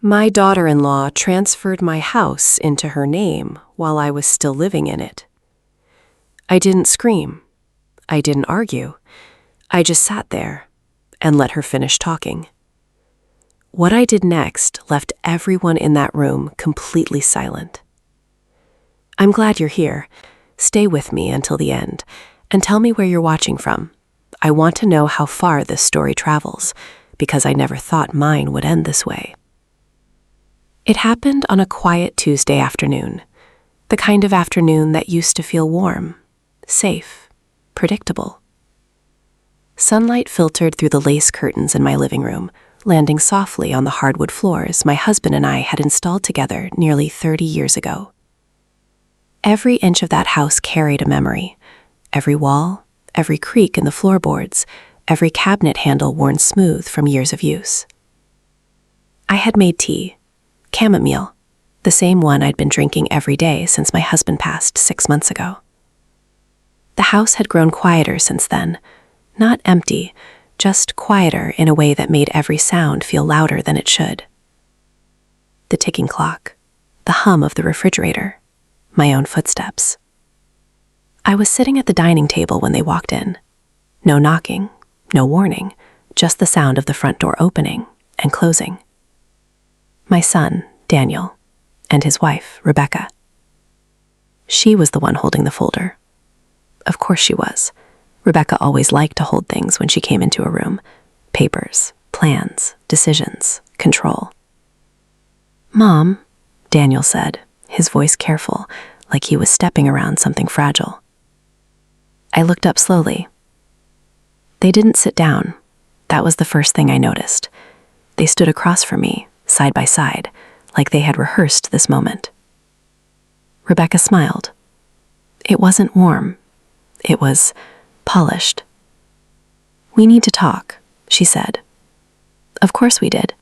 My daughter-in-law transferred my house into her name while I was still living in it. I didn't scream. I didn't argue. I just sat there and let her finish talking. What I did next left everyone in that room completely silent. I'm glad you're here. Stay with me until the end and tell me where you're watching from. I want to know how far this story travels, because I never thought mine would end this way. It happened on a quiet Tuesday afternoon, the kind of afternoon that used to feel warm, safe, predictable. Sunlight filtered through the lace curtains in my living room, landing softly on the hardwood floors my husband and I had installed together nearly 30 years ago. Every inch of that house carried a memory. Every wall, every creak in the floorboards, every cabinet handle worn smooth from years of use. I had made tea, chamomile, the same one I'd been drinking every day since my husband passed 6 months ago. The house had grown quieter since then, not empty, just quieter in a way that made every sound feel louder than it should. The ticking clock, the hum of the refrigerator, my own footsteps. I was sitting at the dining table when they walked in. No knocking, no warning, just the sound of the front door opening and closing. My son, Daniel, and his wife, Rebecca. She was the one holding the folder. Of course she was. Rebecca always liked to hold things when she came into a room. Papers, plans, decisions, control. "Mom," Daniel said, his voice careful, like he was stepping around something fragile. I looked up slowly. They didn't sit down. That was the first thing I noticed. They stood across from me, side by side, like they had rehearsed this moment. Rebecca smiled. It wasn't warm. It was polished. "We need to talk," she said. Of course we did.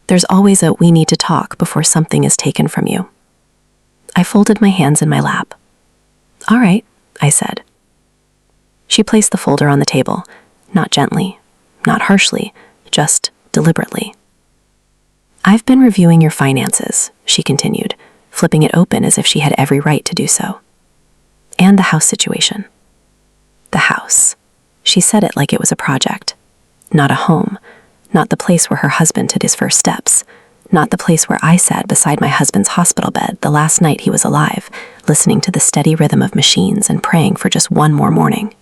There's always a "we need to talk" before something is taken from you. I folded my hands in my lap. "All right," I said. She placed the folder on the table, not gently, not harshly, just deliberately. "I've been reviewing your finances," she continued, flipping it open as if she had every right to do so. "And the house situation." The house. She said it like it was a project. Not a home. Not the place where her husband took his first steps. Not the place where I sat beside my husband's hospital bed the last night he was alive, listening to the steady rhythm of machines and praying for just one more morning.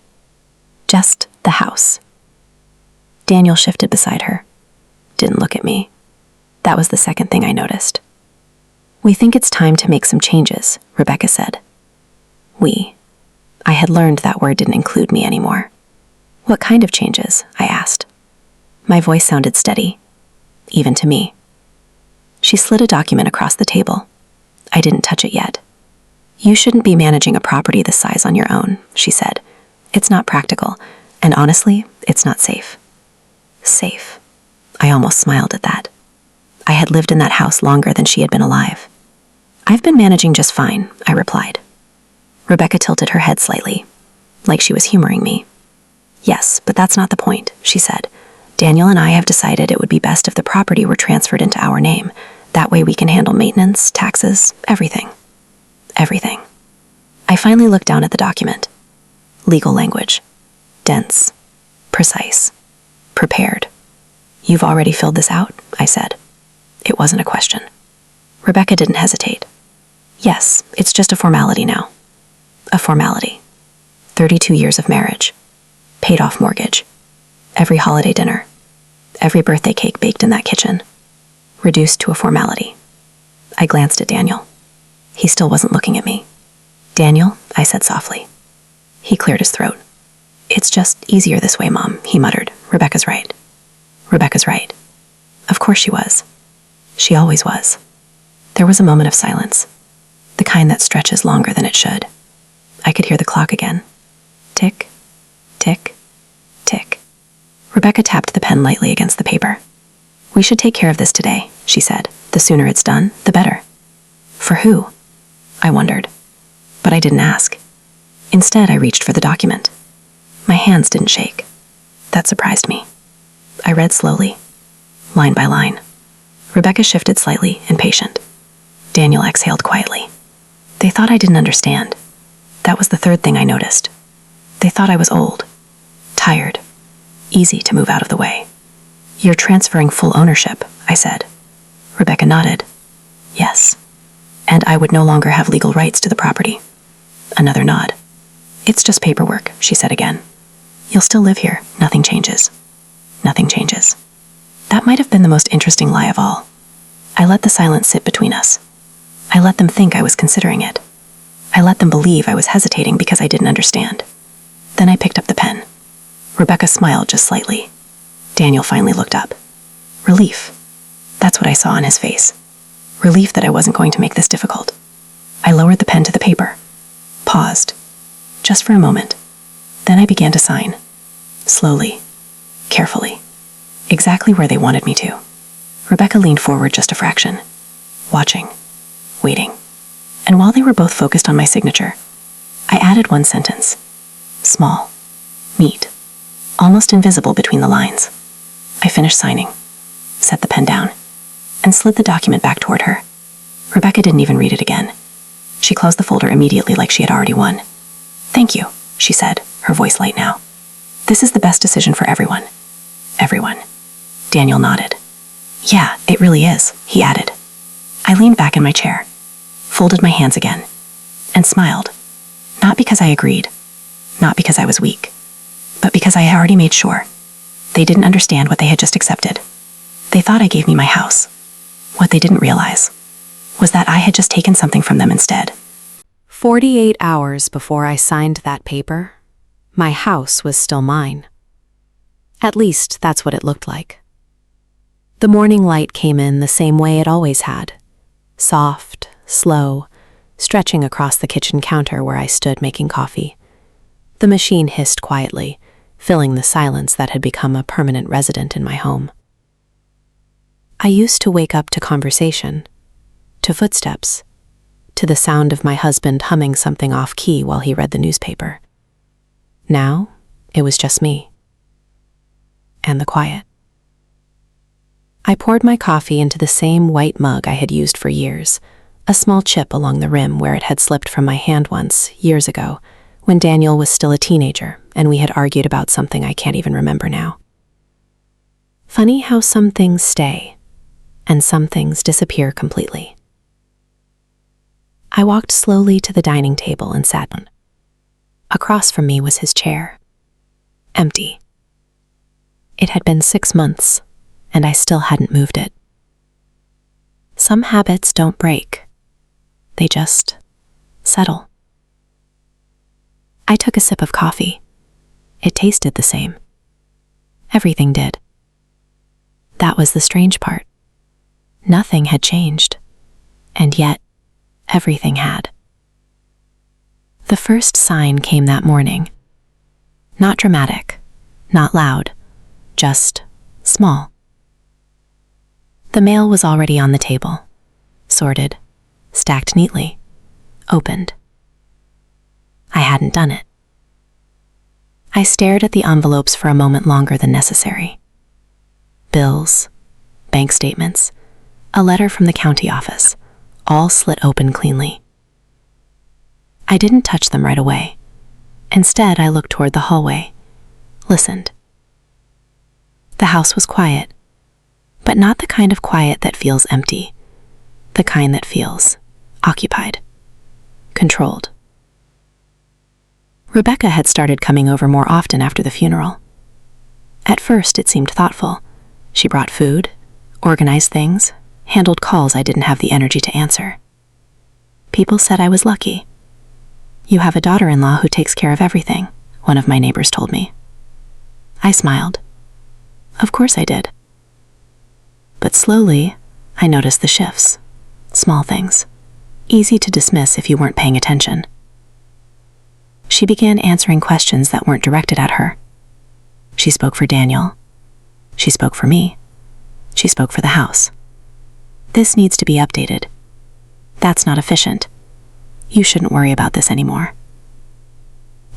Just the house. Daniel shifted beside her. Didn't look at me. That was the second thing I noticed. "We think it's time to make some changes," Rebecca said. We. I had learned that word didn't include me anymore. "What kind of changes?" I asked. My voice sounded steady, even to me. She slid a document across the table. I didn't touch it yet. "You shouldn't be managing a property this size on your own," she said. "It's not practical, and honestly, it's not safe." Safe. I almost smiled at that. I had lived in that house longer than she had been alive. "I've been managing just fine," I replied. Rebecca tilted her head slightly, like she was humoring me. "Yes, but that's not the point," she said. "Daniel and I have decided it would be best if the property were transferred into our name. That way we can handle maintenance, taxes, everything." Everything. I finally looked down at the document. Legal language. Dense. Precise. Prepared. "You've already filled this out?" I said. It wasn't a question. Rebecca didn't hesitate. "Yes, it's just a formality now." A formality. 32 years of marriage. Paid off mortgage. Every holiday dinner. Every birthday cake baked in that kitchen. Reduced to a formality. I glanced at Daniel. He still wasn't looking at me. "Daniel," I said softly. He cleared his throat. "It's just easier this way, Mom," he muttered. "Rebecca's right." Rebecca's right. Of course she was. She always was. There was a moment of silence, the kind that stretches longer than it should. I could hear the clock again. Tick, tick, tick. Rebecca tapped the pen lightly against the paper. "We should take care of this today," she said. "The sooner it's done, the better." For who? I wondered. But I didn't ask. Instead, I reached for the document. My hands didn't shake. That surprised me. I read slowly, line by line. Rebecca shifted slightly, impatient. Daniel exhaled quietly. They thought I didn't understand. That was the third thing I noticed. They thought I was old, tired, easy to move out of the way. You're transferring full ownership, I said. Rebecca nodded. Yes. And I would no longer have legal rights to the property. Another nod. It's just paperwork, she said again. You'll still live here. Nothing changes. Nothing changes. That might have been the most interesting lie of all. I let the silence sit between us. I let them think I was considering it. I let them believe I was hesitating because I didn't understand. Then I picked up the pen. Rebecca smiled just slightly. Daniel finally looked up. Relief. That's what I saw on his face. Relief that I wasn't going to make this difficult. I lowered the pen to the paper. Paused. Just for a moment. Then I began to sign. Slowly. Carefully. Exactly where they wanted me to. Rebecca leaned forward just a fraction. Watching. Waiting. And while they were both focused on my signature, I added one sentence. Small. Neat. Almost invisible between the lines. I finished signing. Set the pen down. And slid the document back toward her. Rebecca didn't even read it again. She closed the folder immediately like she had already won. Thank you, she said, her voice light now. This is the best decision for everyone. Everyone. Daniel nodded. Yeah, it really is, he added. I leaned back in my chair, folded my hands again, and smiled. Not because I agreed, not because I was weak, but because I had already made sure. They didn't understand what they had just accepted. They thought I gave me my house. What they didn't realize was that I had just taken something from them instead. 48 hours before I signed that paper, my house was still mine. At least that's what it looked like. The morning light came in the same way it always had. Soft, slow, stretching across the kitchen counter where I stood making coffee. The machine hissed quietly, filling the silence that had become a permanent resident in my home. I used to wake up to conversation, to footsteps, to the sound of my husband humming something off-key while he read the newspaper. Now, it was just me. And the quiet. I poured my coffee into the same white mug I had used for years, a small chip along the rim where it had slipped from my hand once, years ago, when Daniel was still a teenager and we had argued about something I can't even remember now. Funny how some things stay, and some things disappear completely. I walked slowly to the dining table and sat down. Across from me was his chair. Empty. It had been 6 months, and I still hadn't moved it. Some habits don't break. They just settle. I took a sip of coffee. It tasted the same. Everything did. That was the strange part. Nothing had changed, and yet everything had. The first sign came that morning. Not dramatic, not loud, just small. The mail was already on the table, sorted, stacked neatly, opened. I hadn't done it. I stared at the envelopes for a moment longer than necessary. Bills, bank statements, a letter from the county office, all slit open cleanly. I didn't touch them right away. Instead, I looked toward the hallway, listened. The house was quiet, but not the kind of quiet that feels empty, the kind that feels occupied, controlled. Rebecca had started coming over more often after the funeral. At first, it seemed thoughtful. She brought food, organized things, handled calls I didn't have the energy to answer. People said I was lucky. You have a daughter-in-law who takes care of everything, one of my neighbors told me. I smiled. Of course I did. But slowly, I noticed the shifts. Small things. Easy to dismiss if you weren't paying attention. She began answering questions that weren't directed at her. She spoke for Daniel. She spoke for me. She spoke for the house. This needs to be updated. That's not efficient. You shouldn't worry about this anymore.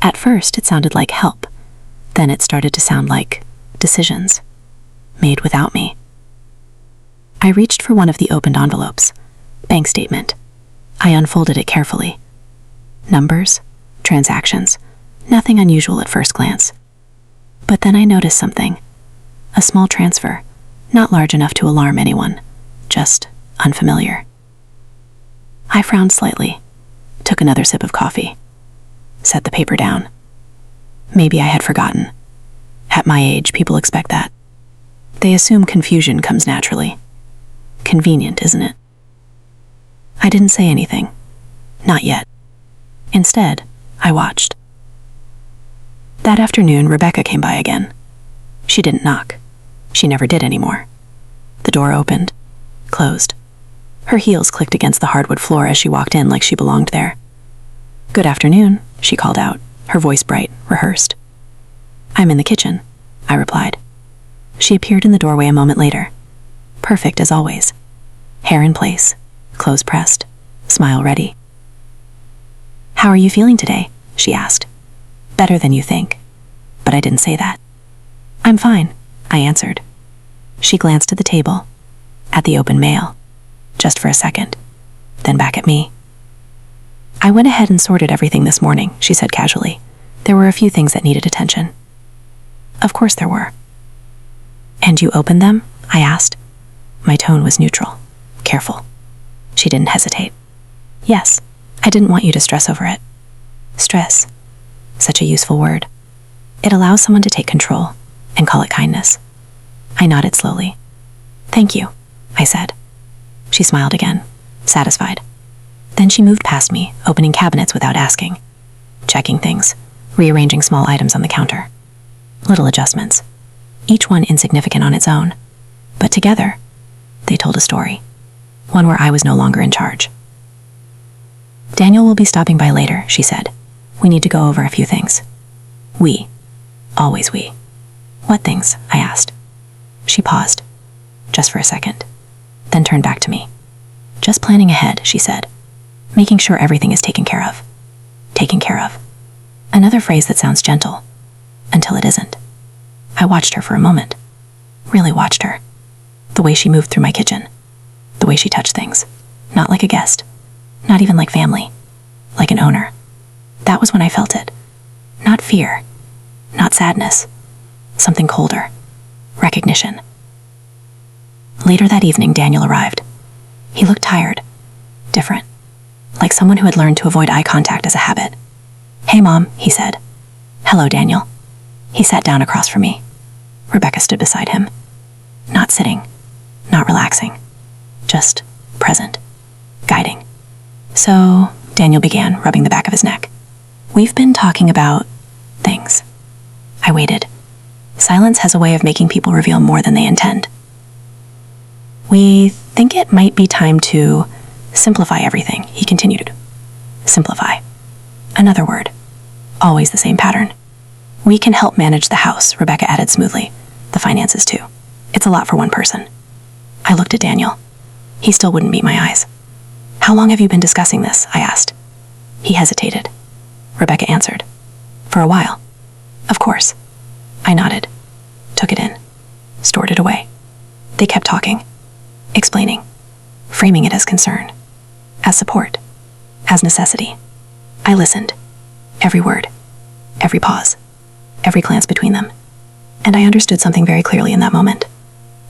At first, it sounded like help. Then it started to sound like decisions, made without me. I reached for one of the opened envelopes. Bank statement. I unfolded it carefully. Numbers, transactions, nothing unusual at first glance. But then I noticed something. A small transfer, not large enough to alarm anyone, just unfamiliar. I frowned slightly, took another sip of coffee, set the paper down. Maybe I had forgotten. At my age, people expect that. They assume confusion comes naturally. Convenient, isn't it? I didn't say anything. Not yet. Instead, I watched. That afternoon, Rebecca came by again. She didn't knock. She never did anymore. The door opened, closed. Her heels clicked against the hardwood floor as she walked in like she belonged there. "Good afternoon," she called out, her voice bright, rehearsed. "I'm in the kitchen," I replied. She appeared in the doorway a moment later. Perfect as always. Hair in place, clothes pressed, smile ready. "How are you feeling today?" she asked. "Better than you think." But I didn't say that. "I'm fine," I answered. She glanced at the table, at the open mail, just for a second, then back at me. "I went ahead and sorted everything this morning," she said casually. "There were a few things that needed attention." Of course there were. "And you opened them?" I asked. My tone was neutral, careful. She didn't hesitate. "Yes, I didn't want you to stress over it." Stress. Such a useful word. It allows someone to take control and call it kindness. I nodded slowly. "Thank you," I said. She smiled again, satisfied. Then she moved past me, opening cabinets without asking, checking things, rearranging small items on the counter. Little adjustments, each one insignificant on its own, but together, they told a story, one where I was no longer in charge. "Daniel will be stopping by later," she said. "We need to go over a few things." We. Always we. "What things?" I asked. She paused, just for a second, then turned back to me. "Just planning ahead," she said. "Making sure everything is taken care of." Taken care of. Another phrase that sounds gentle, until it isn't. I watched her for a moment. Really watched her. The way she moved through my kitchen. The way she touched things. Not like a guest. Not even like family. Like an owner. That was when I felt it. Not fear. Not sadness. Something colder. Recognition. Later that evening, Daniel arrived. He looked tired. Different. Like someone who had learned to avoid eye contact as a habit. "Hey, Mom," he said. "Hello, Daniel." He sat down across from me. Rebecca stood beside him. Not sitting. Not relaxing. Just present. Guiding. "So," Daniel began, rubbing the back of his neck. "We've been talking about things." I waited. Silence has a way of making people reveal more than they intend. "We think it might be time to simplify everything," he continued. Simplify. Another word. Always the same pattern. "We can help manage the house," Rebecca added smoothly. "The finances too. It's a lot for one person." I looked at Daniel. He still wouldn't meet my eyes. "How long have you been discussing this?" I asked. He hesitated. Rebecca answered. "For a while." "Of course." I nodded. Took it in. Stored it away. They kept talking. Explaining. Framing it as concern. As support. As necessity. I listened. Every word. Every pause. Every glance between them. And I understood something very clearly in that moment.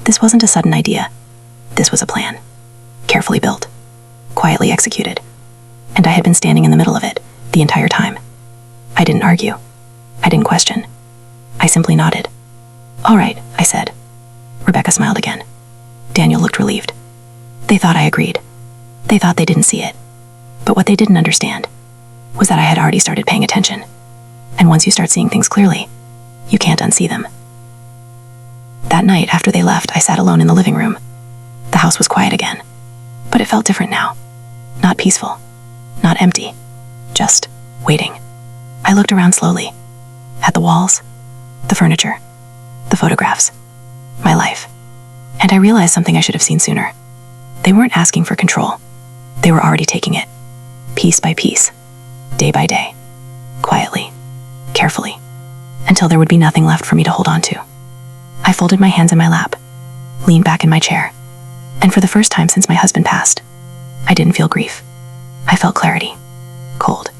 This wasn't a sudden idea. This was a plan. Carefully built. Quietly executed. And I had been standing in the middle of it the entire time. I didn't argue. I didn't question. I simply nodded. "All right," I said. Rebecca smiled again. Daniel looked relieved. They thought I agreed. They thought they didn't see it. But what they didn't understand was that I had already started paying attention. And once you start seeing things clearly, you can't unsee them. That night, after they left, I sat alone in the living room. The house was quiet again, but it felt different now. Not peaceful, not empty, just waiting. I looked around slowly, at the walls, the furniture, the photographs, my life, and I realized something I should have seen sooner. They weren't asking for control. They were already taking it, piece by piece, day by day, quietly, carefully, until there would be nothing left for me to hold on to. I folded my hands in my lap, leaned back in my chair, And for the first time since my husband passed, I didn't feel grief. I felt clarity. Cold.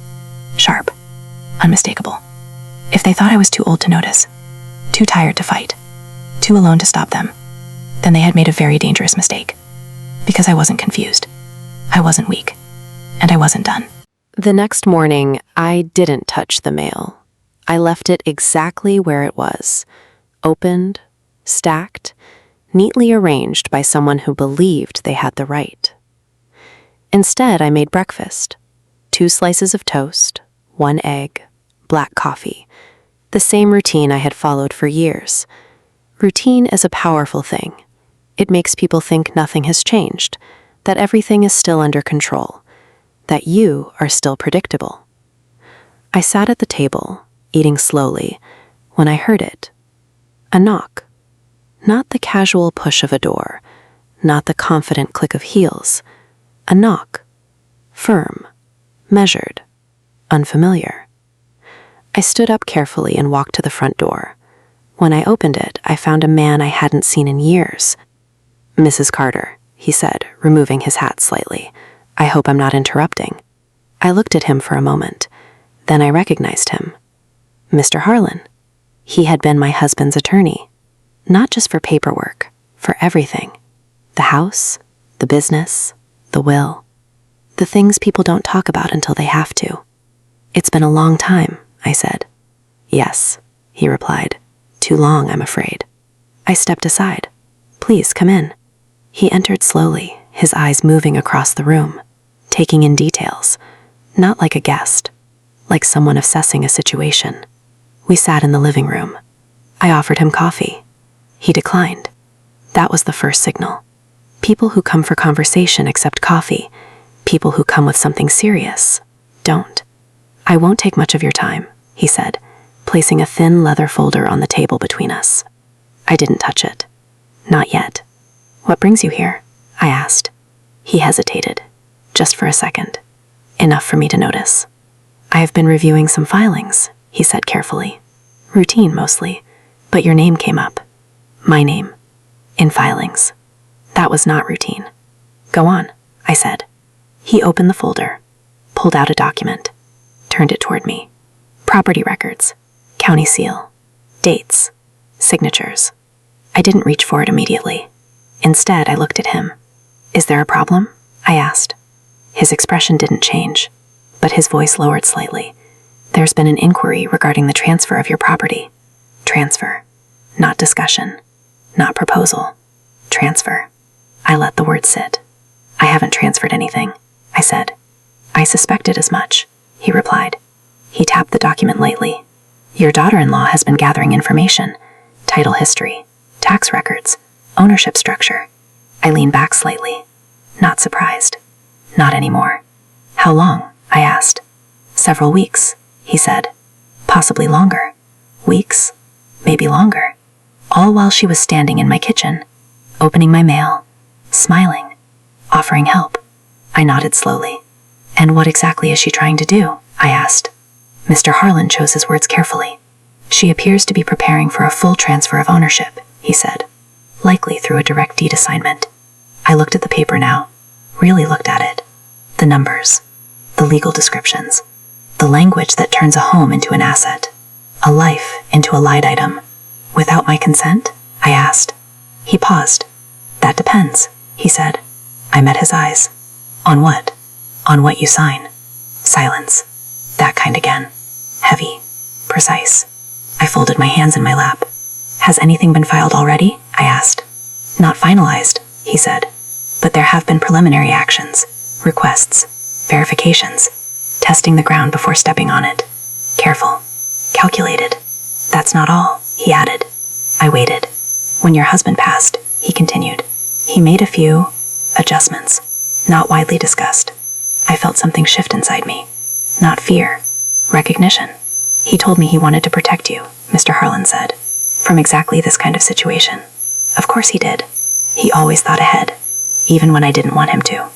Sharp. Unmistakable. If they thought I was too old to notice, too tired to fight, too alone to stop them, then they had made a very dangerous mistake. Because I wasn't confused. I wasn't weak. And I wasn't done. The next morning, I didn't touch the mail. I left it exactly where it was, opened, stacked, neatly arranged by someone who believed they had the right. Instead, I made breakfast. 2 slices of toast, 1 egg, black coffee. The same routine I had followed for years. Routine is a powerful thing. It makes people think nothing has changed, that everything is still under control, that you are still predictable. I sat at the table, eating slowly, when I heard it. A knock. Not the casual push of a door, not the confident click of heels. A knock. Firm, measured, unfamiliar. I stood up carefully and walked to the front door. When I opened it, I found a man I hadn't seen in years. "Mrs. Carter," he said, removing his hat slightly. "I hope I'm not interrupting." I looked at him for a moment. Then I recognized him. Mr. Harlan. He had been my husband's attorney. Not just for paperwork, for everything. The house, the business, the will. The things people don't talk about until they have to. "It's been a long time," I said. "Yes," he replied. "Too long, I'm afraid." I stepped aside. "Please, come in." He entered slowly, his eyes moving across the room, taking in details, not like a guest, like someone assessing a situation. We sat in the living room. I offered him coffee. He declined. That was the first signal. People who come for conversation accept coffee. People who come with something serious don't. "I won't take much of your time," he said, placing a thin leather folder on the table between us. I didn't touch it. "Not yet." "What brings you here?" I asked. He hesitated, just for a second. Enough for me to notice. "I have been reviewing some filings," he said carefully. "Routine mostly, but your name came up." My name. In filings. That was not routine. "Go on," I said. He opened the folder, pulled out a document, turned it toward me. Property records, county seal, dates, signatures. I didn't reach for it immediately. Instead, I looked at him. "Is there a problem?" I asked. His expression didn't change, but his voice lowered slightly. "There's been an inquiry regarding the transfer of your property." Transfer. Not discussion. Not proposal. Transfer. I let the word sit. "I haven't transferred anything," I said. "I suspected as much," he replied. He tapped the document lightly. "Your daughter-in-law has been gathering information. Title history, tax records, ownership structure." I leaned back slightly. Not surprised. "Not anymore." "How long?" I asked. "Several weeks," he said. "Possibly longer." "Weeks? Maybe longer." All while she was standing in my kitchen, opening my mail, smiling, offering help. I nodded slowly. "And what exactly is she trying to do?" I asked. Mr. Harlan chose his words carefully. "She appears to be preparing for a full transfer of ownership," he said. "Likely through a direct deed assignment." I looked at the paper now, really looked at it. The numbers, the legal descriptions, the language that turns a home into an asset, a life into a light item. "Without my consent?" I asked. He paused. "That depends," he said. I met his eyes. "On what?" "On what you sign." Silence. That kind again. Heavy. Precise. I folded my hands in my lap. "Has anything been filed already?" I asked. "Not finalized," he said. "But there have been preliminary actions, requests, verifications, testing the ground before stepping on it. Careful. Calculated. That's not all," he added. I waited. "When your husband passed," he continued, "he made a few adjustments, not widely discussed." I felt something shift inside me. Not fear. Recognition. "He told me he wanted to protect you," Mr. Harlan said, "from exactly this kind of situation." Of course he did. He always thought ahead, even when I didn't want him to.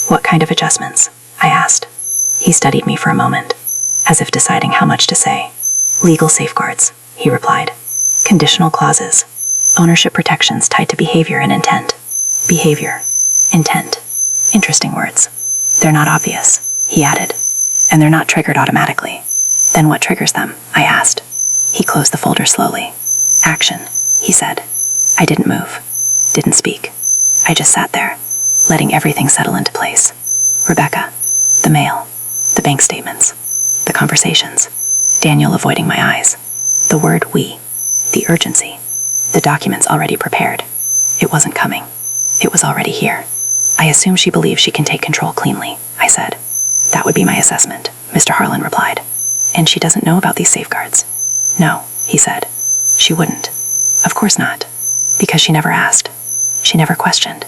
"What kind of adjustments?" I asked. He studied me for a moment, as if deciding how much to say. "Legal safeguards," he replied. "Conditional clauses. Ownership protections tied to behavior and intent. Behavior. Intent. Interesting words. They're not obvious, he added. And they're not triggered automatically. Then what triggers them? I asked. He closed the folder slowly. Action, he said. I didn't move. Didn't speak. I just sat there, letting everything settle into place. Rebecca. The mail. The bank statements. The conversations. Daniel avoiding my eyes. The word we. The urgency. The documents already prepared. It wasn't coming. It was already here. I assume she believes she can take control cleanly, I said. That would be my assessment, Mr. Harlan replied. And she doesn't know about these safeguards? No, he said. She wouldn't. Of course not. Because she never asked. She never questioned.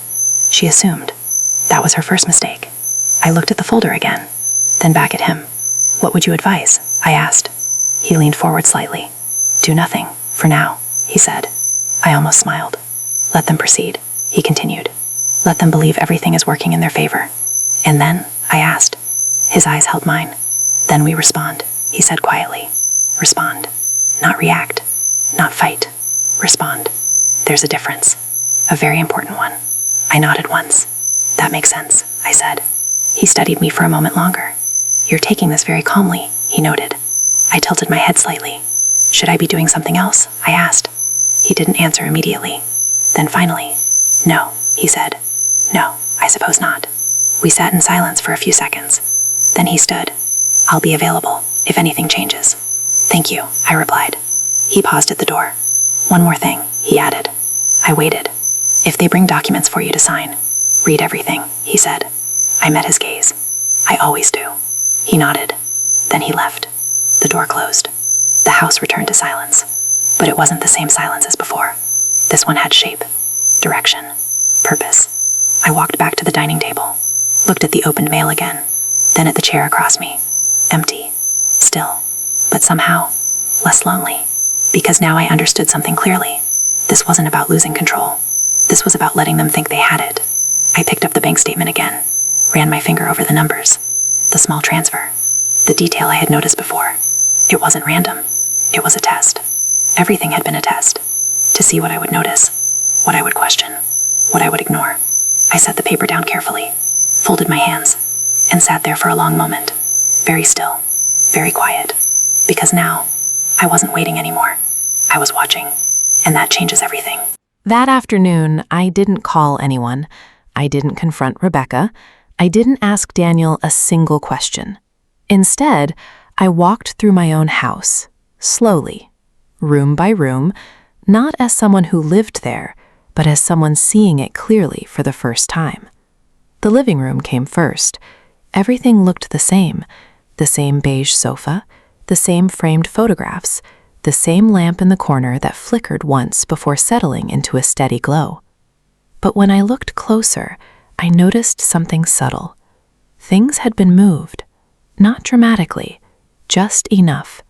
She assumed. That was her first mistake. I looked at the folder again, then back at him. What would you advise? I asked. He leaned forward slightly. Do nothing, for now, he said. I almost smiled. Let them proceed, he continued. Let them believe everything is working in their favor. And then, I asked. His eyes held mine. Then we respond, he said quietly. Respond. Not react. Not fight. Respond. There's a difference. A very important one. I nodded once. That makes sense, I said. He studied me for a moment longer. You're taking this very calmly, he noted. I tilted my head slightly. Should I be doing something else? I asked. He didn't answer immediately. Then finally, no, he said. No, I suppose not. We sat in silence for a few seconds. Then he stood. I'll be available, if anything changes. Thank you, I replied. He paused at the door. One more thing, he added. I waited. If they bring documents for you to sign, read everything, he said. I met his gaze. I always do. He nodded. Then he left. The door closed. The house returned to silence. But it wasn't the same silence as before. This one had shape, direction, purpose. I walked back to the dining table, looked at the opened mail again, then at the chair across me. Empty. Still. But somehow, less lonely. Because now I understood something clearly. This wasn't about losing control. This was about letting them think they had it. I picked up the bank statement again, ran my finger over the numbers, the small transfer, the detail I had noticed before. It wasn't random. It was a test. Everything had been a test. To see what I would notice, what I would question, what I would ignore. I set the paper down carefully, folded my hands, and sat there for a long moment. Very still, very quiet. Because now, I wasn't waiting anymore. I was watching, and that changes everything. That afternoon, I didn't call anyone. I didn't confront Rebecca. I didn't ask Daniel a single question. Instead, I walked through my own house, slowly, room by room, not as someone who lived there, but as someone seeing it clearly for the first time. The living room came first. Everything looked the same beige sofa, the same framed photographs, the same lamp in the corner that flickered once before settling into a steady glow. But when I looked closer, I noticed something subtle. Things had been moved, not dramatically, just enough.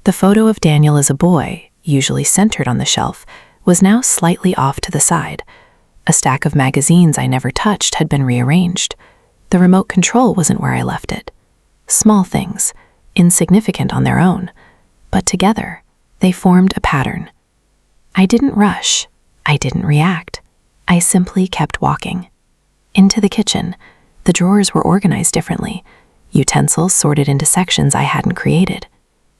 The photo of Daniel as a boy, usually centered on the shelf, was now slightly off to the side. A stack of magazines I never touched had been rearranged. The remote control wasn't where I left it. Small things, insignificant on their own, but together, they formed a pattern. I didn't rush. I didn't react. I simply kept walking. Into the kitchen, the drawers were organized differently, utensils sorted into sections I hadn't created,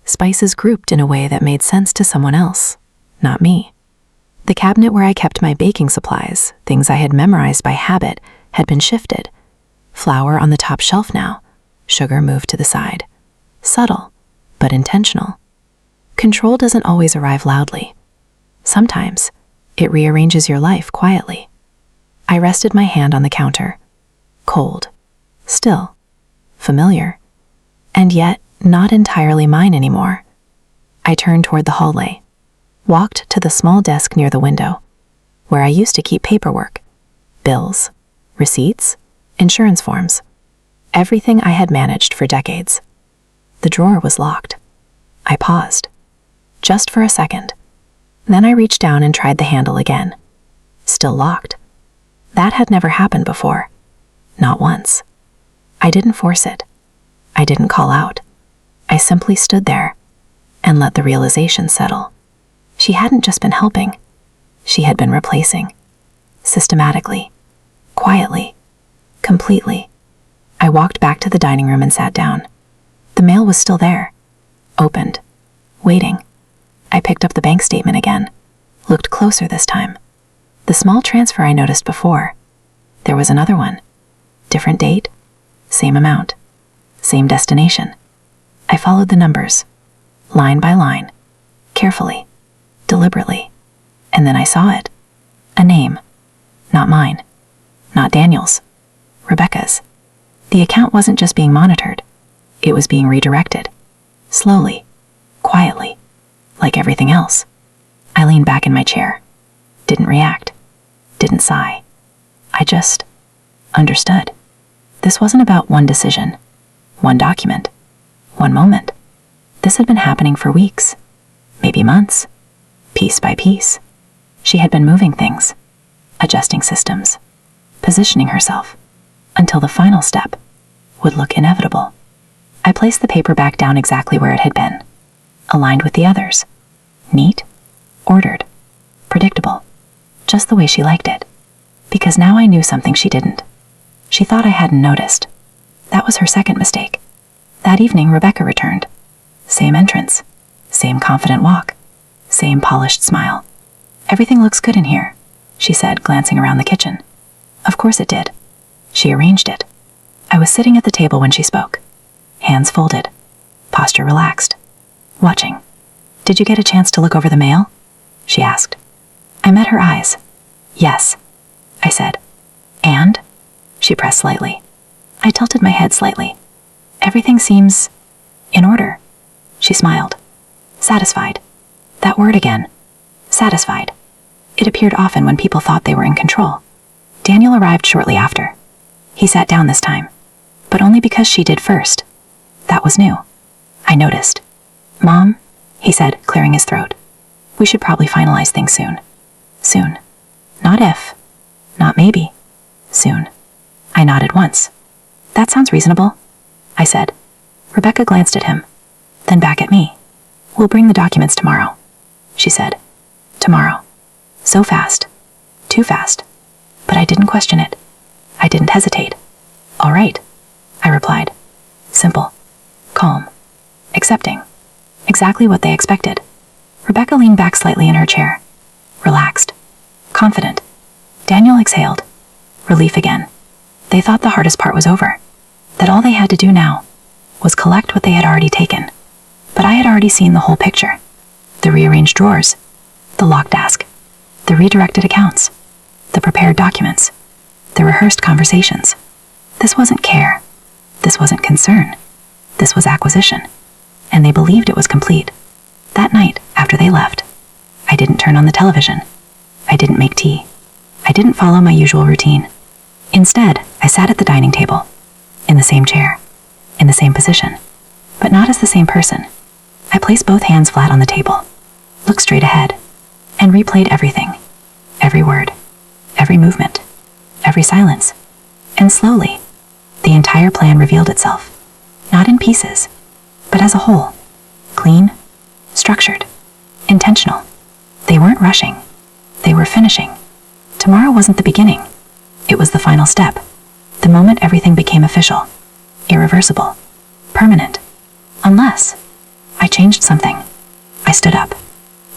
spices grouped in a way that made sense to someone else, not me. The cabinet where I kept my baking supplies, things I had memorized by habit, had been shifted. Flour on the top shelf now, sugar moved to the side. Subtle, but intentional. Control doesn't always arrive loudly. Sometimes, it rearranges your life quietly. I rested my hand on the counter. Cold. Still. Familiar. And yet, not entirely mine anymore. I turned toward the hallway. Walked to the small desk near the window, where I used to keep paperwork. Bills. Receipts. Insurance forms. Everything I had managed for decades. The drawer was locked. I paused. Just for a second. Then I reached down and tried the handle again. Still locked. That had never happened before. Not once. I didn't force it. I didn't call out. I simply stood there and let the realization settle. She hadn't just been helping. She had been replacing. Systematically. Quietly. Completely. I walked back to the dining room and sat down. The mail was still there. Opened. Waiting. I picked up the bank statement again. Looked closer this time. The small transfer I noticed before. There was another one. Different date. Same amount. Same destination. I followed the numbers. Line by line. Carefully. Deliberately. And then I saw it. A name. Not mine. Not Daniel's. Rebecca's. The account wasn't just being monitored. It was being redirected. Slowly. Quietly. Like everything else. I leaned back in my chair. Didn't react. Didn't sigh. I just understood. This wasn't about one decision, one document, one moment. This had been happening for weeks, maybe months, piece by piece. She had been moving things, adjusting systems, positioning herself, until the final step would look inevitable. I placed the paper back down exactly where it had been, aligned with the others. Neat, ordered, predictable, just the way she liked it. Because now I knew something she didn't. She thought I hadn't noticed. That was her second mistake. That evening, Rebecca returned. Same entrance, same confident walk, same polished smile. "Everything looks good in here," she said, glancing around the kitchen. Of course it did. She arranged it. I was sitting at the table when she spoke. Hands folded, posture relaxed, watching. "Did you get a chance to look over the mail?" she asked. I met her eyes. "Yes," I said. "And?" She pressed slightly. I tilted my head slightly. "Everything seems in order." She smiled. Satisfied. That word again. Satisfied. It appeared often when people thought they were in control. Daniel arrived shortly after. He sat down this time, but only because she did first. That was new. I noticed. "Mom," he said, clearing his throat. "We should probably finalize things soon." Soon. Not if. Not maybe. Soon. I nodded once. "That sounds reasonable," I said. Rebecca glanced at him, then back at me. "We'll bring the documents tomorrow," she said. Tomorrow. So fast. Too fast. But I didn't question it. I didn't hesitate. "All right," I replied. Simple. Calm. Accepting. Exactly what they expected. Rebecca leaned back slightly in her chair. Relaxed. Confident. Daniel exhaled. Relief again. They thought the hardest part was over. That all they had to do now was collect what they had already taken. But I had already seen the whole picture. The rearranged drawers. The locked desk. The redirected accounts. The prepared documents. The rehearsed conversations. This wasn't care. This wasn't concern. This was acquisition. And they believed it was complete. That night, after they left, I didn't turn on the television. I didn't make tea. I didn't follow my usual routine. Instead, I sat at the dining table, in the same chair, in the same position, but not as the same person. I placed both hands flat on the table, looked straight ahead, and replayed everything, every word, every movement, every silence. And slowly, the entire plan revealed itself, not in pieces, but as a whole, clean, structured, intentional. They weren't rushing. They were finishing. Tomorrow wasn't the beginning. It was the final step. The moment everything became official, irreversible, permanent. Unless I changed something. I stood up,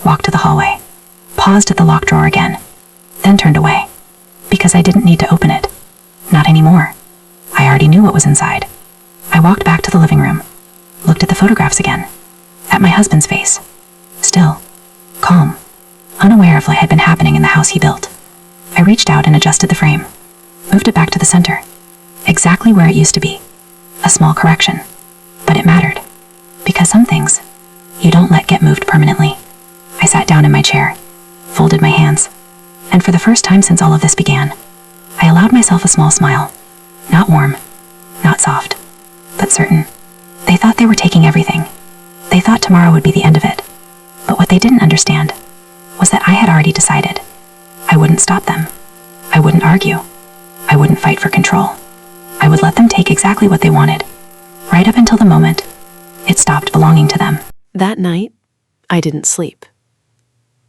walked to the hallway, paused at the locked drawer again, then turned away. Because I didn't need to open it. Not anymore. I already knew what was inside. I walked back to the living room, looked at the photographs again, at my husband's face. Still, calm, unaware of what had been happening in the house he built. I reached out and adjusted the frame, moved it back to the center, exactly where it used to be. A small correction, but it mattered. Because some things, you don't let get moved permanently. I sat down in my chair, folded my hands, and for the first time since all of this began, I allowed myself a small smile. Not warm, not soft, but certain. They thought they were taking everything. They thought tomorrow would be the end of it. But what they didn't understand was that I had already decided. I wouldn't stop them. I wouldn't argue. I wouldn't fight for control. I would let them take exactly what they wanted, right up until the moment it stopped belonging to them. That night, I didn't sleep.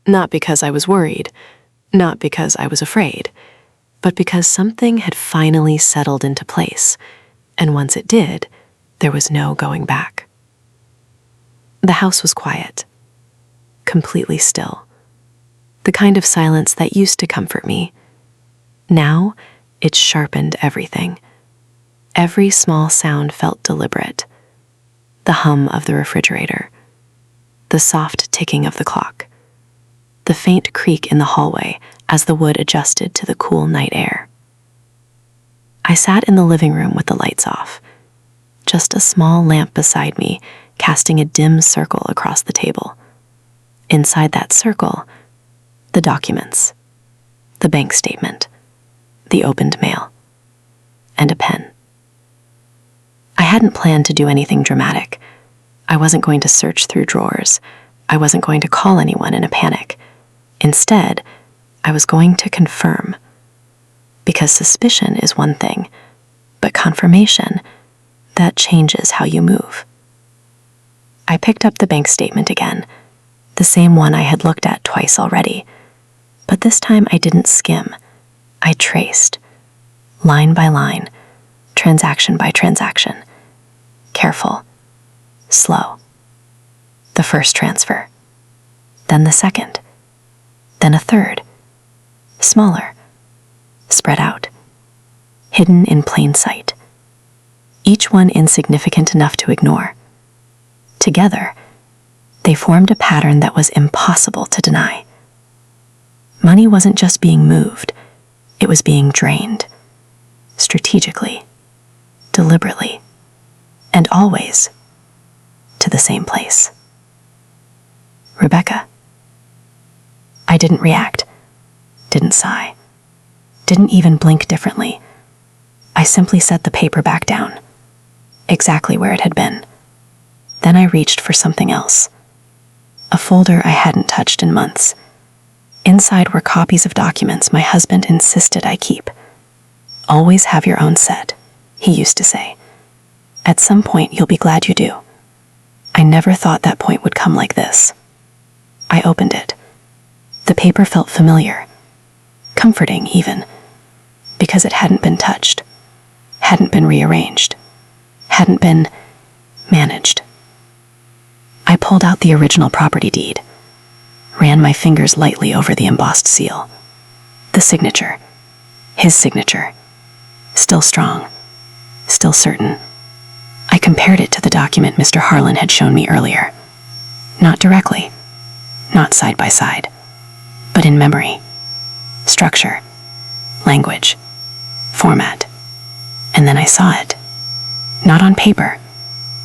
Not because I was worried, not because I was afraid, but because something had finally settled into place, and once it did, there was no going back. The house was quiet, completely still, the kind of silence that used to comfort me. Now, it sharpened everything. Every small sound felt deliberate. The hum of the refrigerator, the soft ticking of the clock, the faint creak in the hallway as the wood adjusted to the cool night air. I sat in the living room with the lights off, just a small lamp beside me casting a dim circle across the table. Inside that circle, the documents, the bank statement, the opened mail, and a pen. I hadn't planned to do anything dramatic. I wasn't going to search through drawers. I wasn't going to call anyone in a panic. Instead, I was going to confirm. Because suspicion is one thing, but confirmation, that changes how you move. I picked up the bank statement again, the same one I had looked at twice already. But this time I didn't skim. I traced, line by line, transaction by transaction. Careful, slow. The first transfer, then the second, then a third, smaller, spread out, hidden in plain sight. Each one insignificant enough to ignore. Together, they formed a pattern that was impossible to deny. Money wasn't just being moved, it was being drained. Strategically, deliberately, and always to the same place. Rebecca. I didn't react, didn't sigh, didn't even blink differently. I simply set the paper back down, exactly where it had been. Then I reached for something else. A folder I hadn't touched in months. Inside were copies of documents my husband insisted I keep. Always have your own set, he used to say. At some point, you'll be glad you do. I never thought that point would come like this. I opened it. The paper felt familiar, comforting even, because it hadn't been touched, hadn't been rearranged, hadn't been managed. I pulled out the original property deed, ran my fingers lightly over the embossed seal. The signature, his signature, still strong, still certain. I compared it to the document Mr. Harlan had shown me earlier. Not directly, not side by side, but in memory, structure, language, format. And then I saw it, not on paper,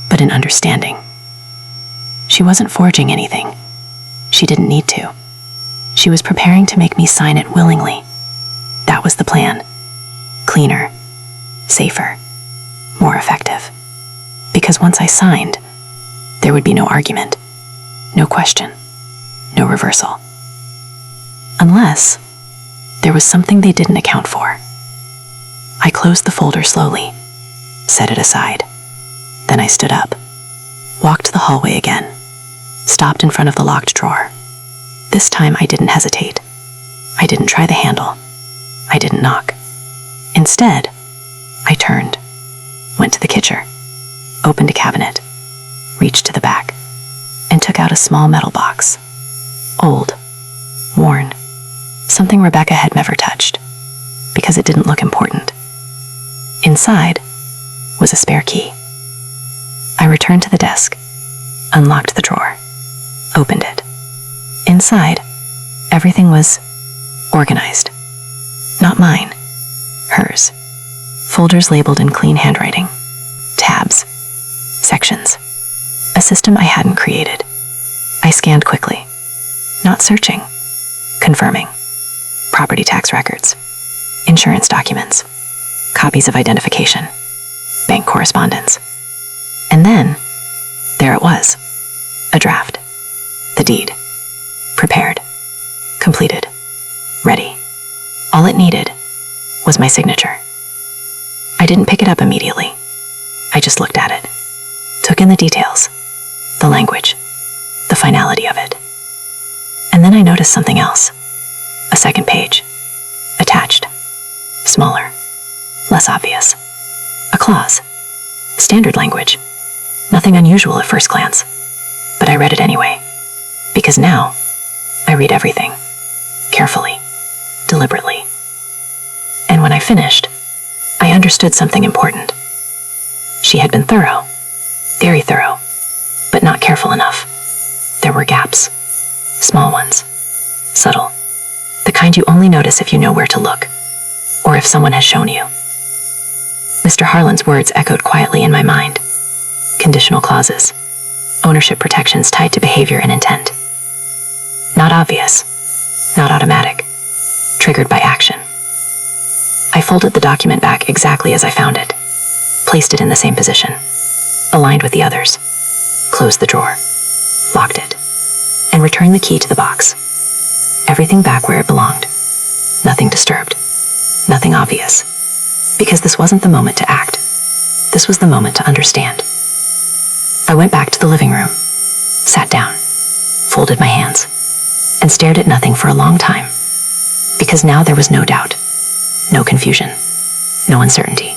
but in understanding. She wasn't forging anything. She didn't need to. She was preparing to make me sign it willingly. That was the plan. Cleaner, safer, more effective. Because once I signed, there would be no argument, no question, no reversal. Unless there was something they didn't account for. I closed the folder slowly, set it aside. Then I stood up, walked the hallway again, stopped in front of the locked drawer. This time I didn't hesitate. I didn't try the handle. I didn't knock. Instead, I turned, went to the kitchen, opened a cabinet, reached to the back, and took out a small metal box. Old, worn, something Rebecca had never touched, because it didn't look important. Inside was a spare key. I returned to the desk, unlocked the drawer, opened it. Inside, everything was organized. Not mine, hers. Folders labeled in clean handwriting, tabs, sections, a system I hadn't created. I scanned quickly, not searching, confirming. Property tax records, insurance documents, copies of identification, bank correspondence. And then, there it was, a draft, the deed, prepared, completed, ready. All it needed was my signature. I didn't pick it up immediately. I just looked at it, took in the details, the language, the finality of it. And then I noticed something else. A second page, attached, Smaller. Less obvious. A clause. Standard language. Nothing unusual at first glance. But I read it anyway. Because now, I read everything. Carefully. Deliberately. And when I finished, I understood something important. She had been thorough. Very thorough. But not careful enough. There were gaps. Small ones. Subtle. The kind you only notice if you know where to look. Or if someone has shown you. Mr. Harlan's words echoed quietly in my mind. Conditional clauses. Ownership protections tied to behavior and intent. Not obvious. Not automatic. Triggered by action. I folded the document back exactly as I found it. Placed it in the same position. Aligned with the others. Closed the drawer. Locked it. And returned the key to the box. Everything back where it belonged. Nothing disturbed. Nothing obvious. Because this wasn't the moment to act. This was the moment to understand. I went back to the living room. Sat down. Folded my hands. And stared at nothing for a long time. Because now there was no doubt. No confusion. No uncertainty.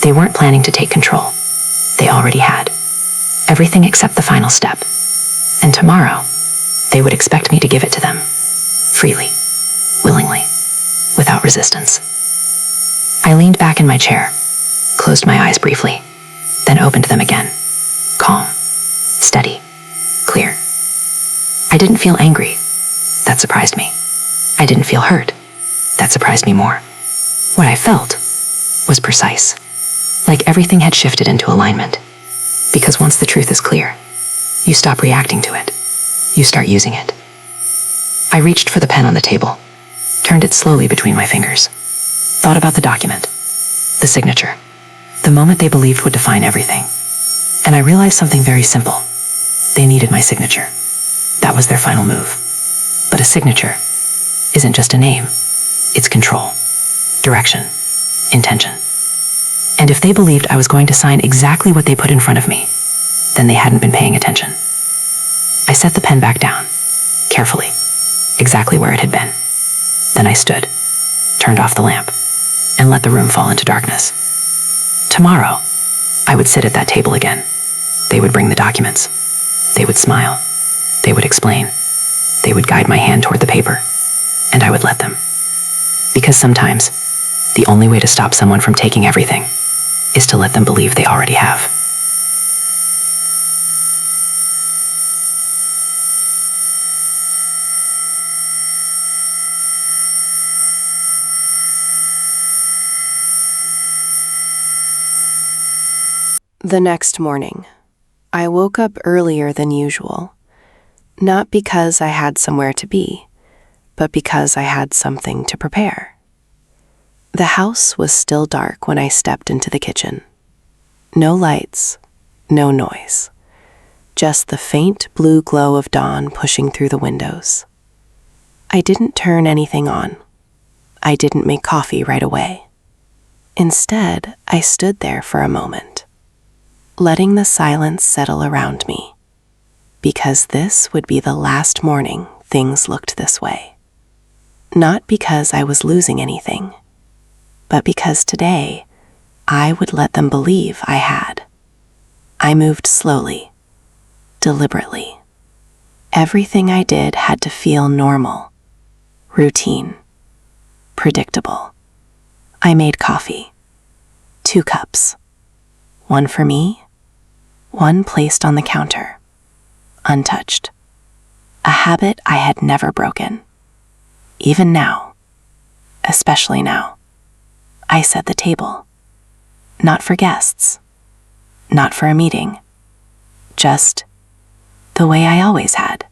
They weren't planning to take control. They already had. Everything except the final step. And tomorrow, they would expect me to give it to them. Freely. Willingly. Without resistance. I leaned back in my chair. Closed my eyes briefly. Then opened them again. Calm. Steady. Clear. I didn't feel angry. That surprised me. I didn't feel hurt. That surprised me more. What I felt was precise. Like everything had shifted into alignment. Because once the truth is clear, you stop reacting to it. You start using it. I reached for the pen on the table, turned it slowly between my fingers, thought about the document, the signature, the moment they believed would define everything. And I realized something very simple. They needed my signature. That was their final move. But a signature isn't just a name. It's control, direction, intention. And if they believed I was going to sign exactly what they put in front of me, then they hadn't been paying attention. I set the pen back down, carefully, exactly where it had been. Then I stood, turned off the lamp, and let the room fall into darkness. Tomorrow, I would sit at that table again. They would bring the documents. They would smile. They would explain. They would guide my hand toward the paper. And I would let them. Because sometimes, the only way to stop someone from taking everything is to let them believe they already have. The next morning, I woke up earlier than usual, not because I had somewhere to be, but because I had something to prepare. The house was still dark when I stepped into the kitchen. No lights, no noise, just the faint blue glow of dawn pushing through the windows. I didn't turn anything on. I didn't make coffee right away. Instead, I stood there for a moment, letting the silence settle around me, because this would be the last morning things looked this way. Not because I was losing anything, but because today I would let them believe I had. I moved slowly, deliberately. Everything I did had to feel normal, routine, predictable. I made coffee, 2 cups, one for me, one placed on the counter, untouched. A habit I had never broken. Even now, especially now, I set the table. Not for guests, not for a meeting, just the way I always had.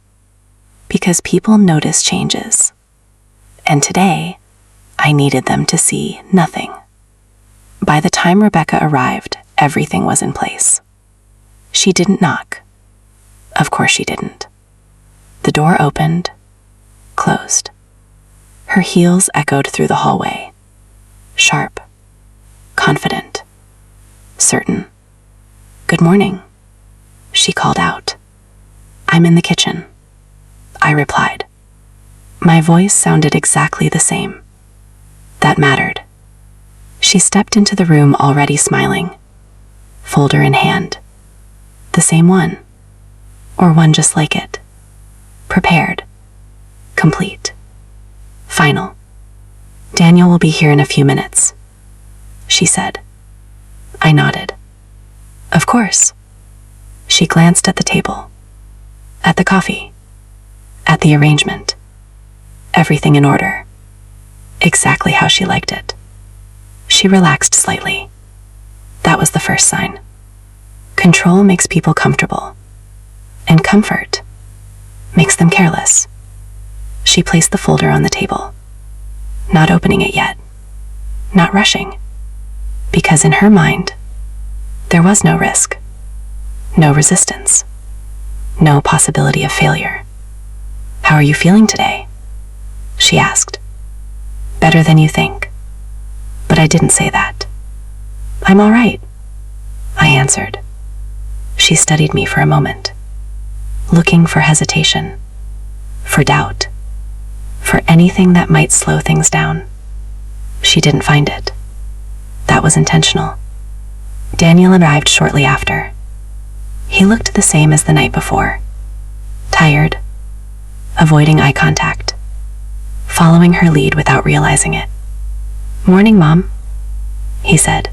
Because people notice changes. And today, I needed them to see nothing. By the time Rebecca arrived, everything was in place. She didn't knock. Of course she didn't. The door opened, closed. Her heels echoed through the hallway. Sharp, confident, certain. "Good morning," she called out. "I'm in the kitchen," I replied. My voice sounded exactly the same. That mattered. She stepped into the room already smiling, folder in hand. The same one, or one just like it. Prepared. Complete. Final. Daniel will be here in a few minutes, she said. I nodded. Of course. She glanced at the table, at the coffee, at the arrangement. Everything in order. Exactly how she liked it. She relaxed slightly. That was the first sign. Control makes people comfortable, and comfort makes them careless. She placed the folder on the table, not opening it yet, not rushing, because in her mind, there was no risk, no resistance, no possibility of failure. How are you feeling today? She asked. Better than you think. But I didn't say that. I'm all right, I answered. She studied me for a moment, looking for hesitation, for doubt, for anything that might slow things down. She didn't find it. That was intentional. Daniel arrived shortly after. He looked the same as the night before. Tired, avoiding eye contact, following her lead without realizing it. Morning, Mom, he said.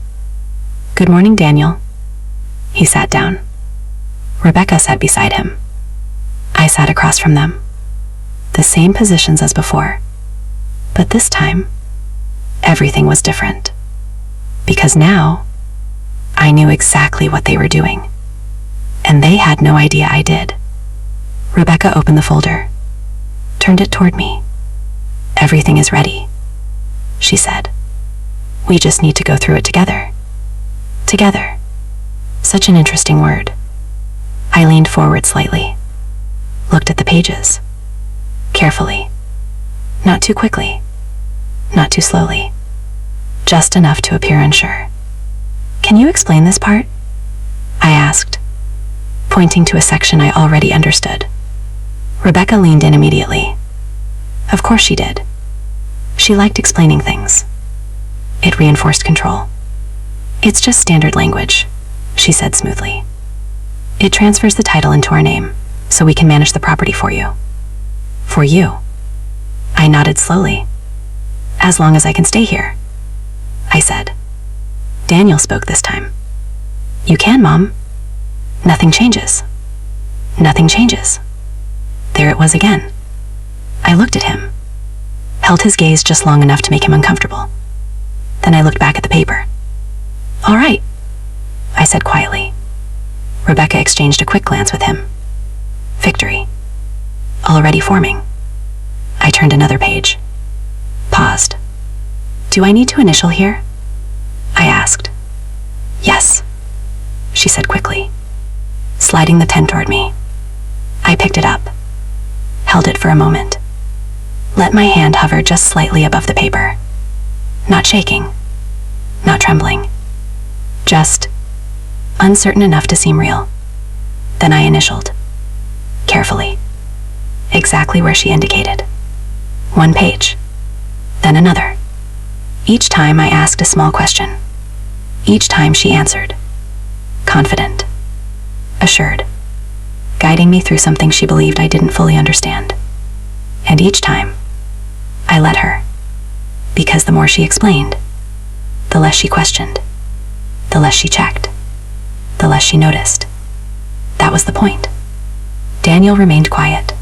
Good morning, Daniel. He sat down. Rebecca sat beside him. I sat across from them. The same positions as before. But this time, everything was different. Because now, I knew exactly what they were doing. And they had no idea I did. Rebecca opened the folder, turned it toward me. Everything is ready, she said. We just need to go through it together. Together. Such an interesting word. I leaned forward slightly, looked at the pages, carefully. Not too quickly, not too slowly, just enough to appear unsure. Can you explain this part? I asked, pointing to a section I already understood. Rebecca leaned in immediately. Of course she did. She liked explaining things. It reinforced control. It's just standard language, she said smoothly. It transfers the title into our name, so we can manage the property for you. For you. I nodded slowly. As long as I can stay here, I said. Daniel spoke this time. You can, Mom. Nothing changes. Nothing changes. There it was again. I looked at him, held his gaze just long enough to make him uncomfortable. Then I looked back at the paper. All right, I said quietly. Rebecca exchanged a quick glance with him. Victory. Already forming. I turned another page. Paused. Do I need to initial here? I asked. Yes, she said quickly, sliding the pen toward me. I picked it up, held it for a moment, let my hand hover just slightly above the paper. Not shaking, not trembling, just uncertain enough to seem real. Then I initialed, carefully, exactly where she indicated. One page, then another. Each time I asked a small question. Each time she answered, confident, assured, guiding me through something she believed I didn't fully understand. And each time, I let her, because the more she explained, the less she questioned, the less she checked, the less she noticed. That was the point. Daniel remained quiet,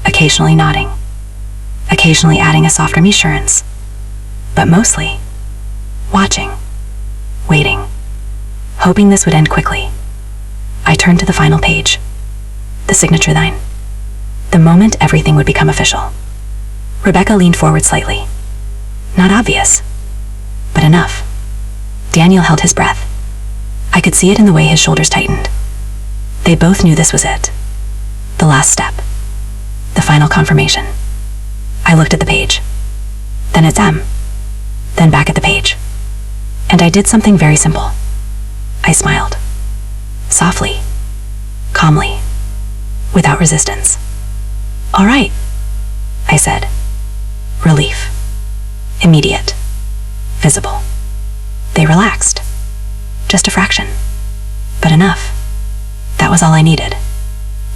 occasionally nodding, occasionally adding a soft reassurance, but mostly watching, waiting, hoping this would end quickly. I turned to the final page, the signature line. The moment everything would become official. Rebecca leaned forward slightly. Not obvious, but enough. Daniel held his breath. I could see it in the way his shoulders tightened. They both knew this was it. The last step. The final confirmation. I looked at the page. Then it's M. Then back at the page. And I did something very simple. I smiled. Softly. Calmly. Without resistance. All right, I said. Relief. Immediate. Visible. They relaxed. Just a fraction. But enough. That was all I needed.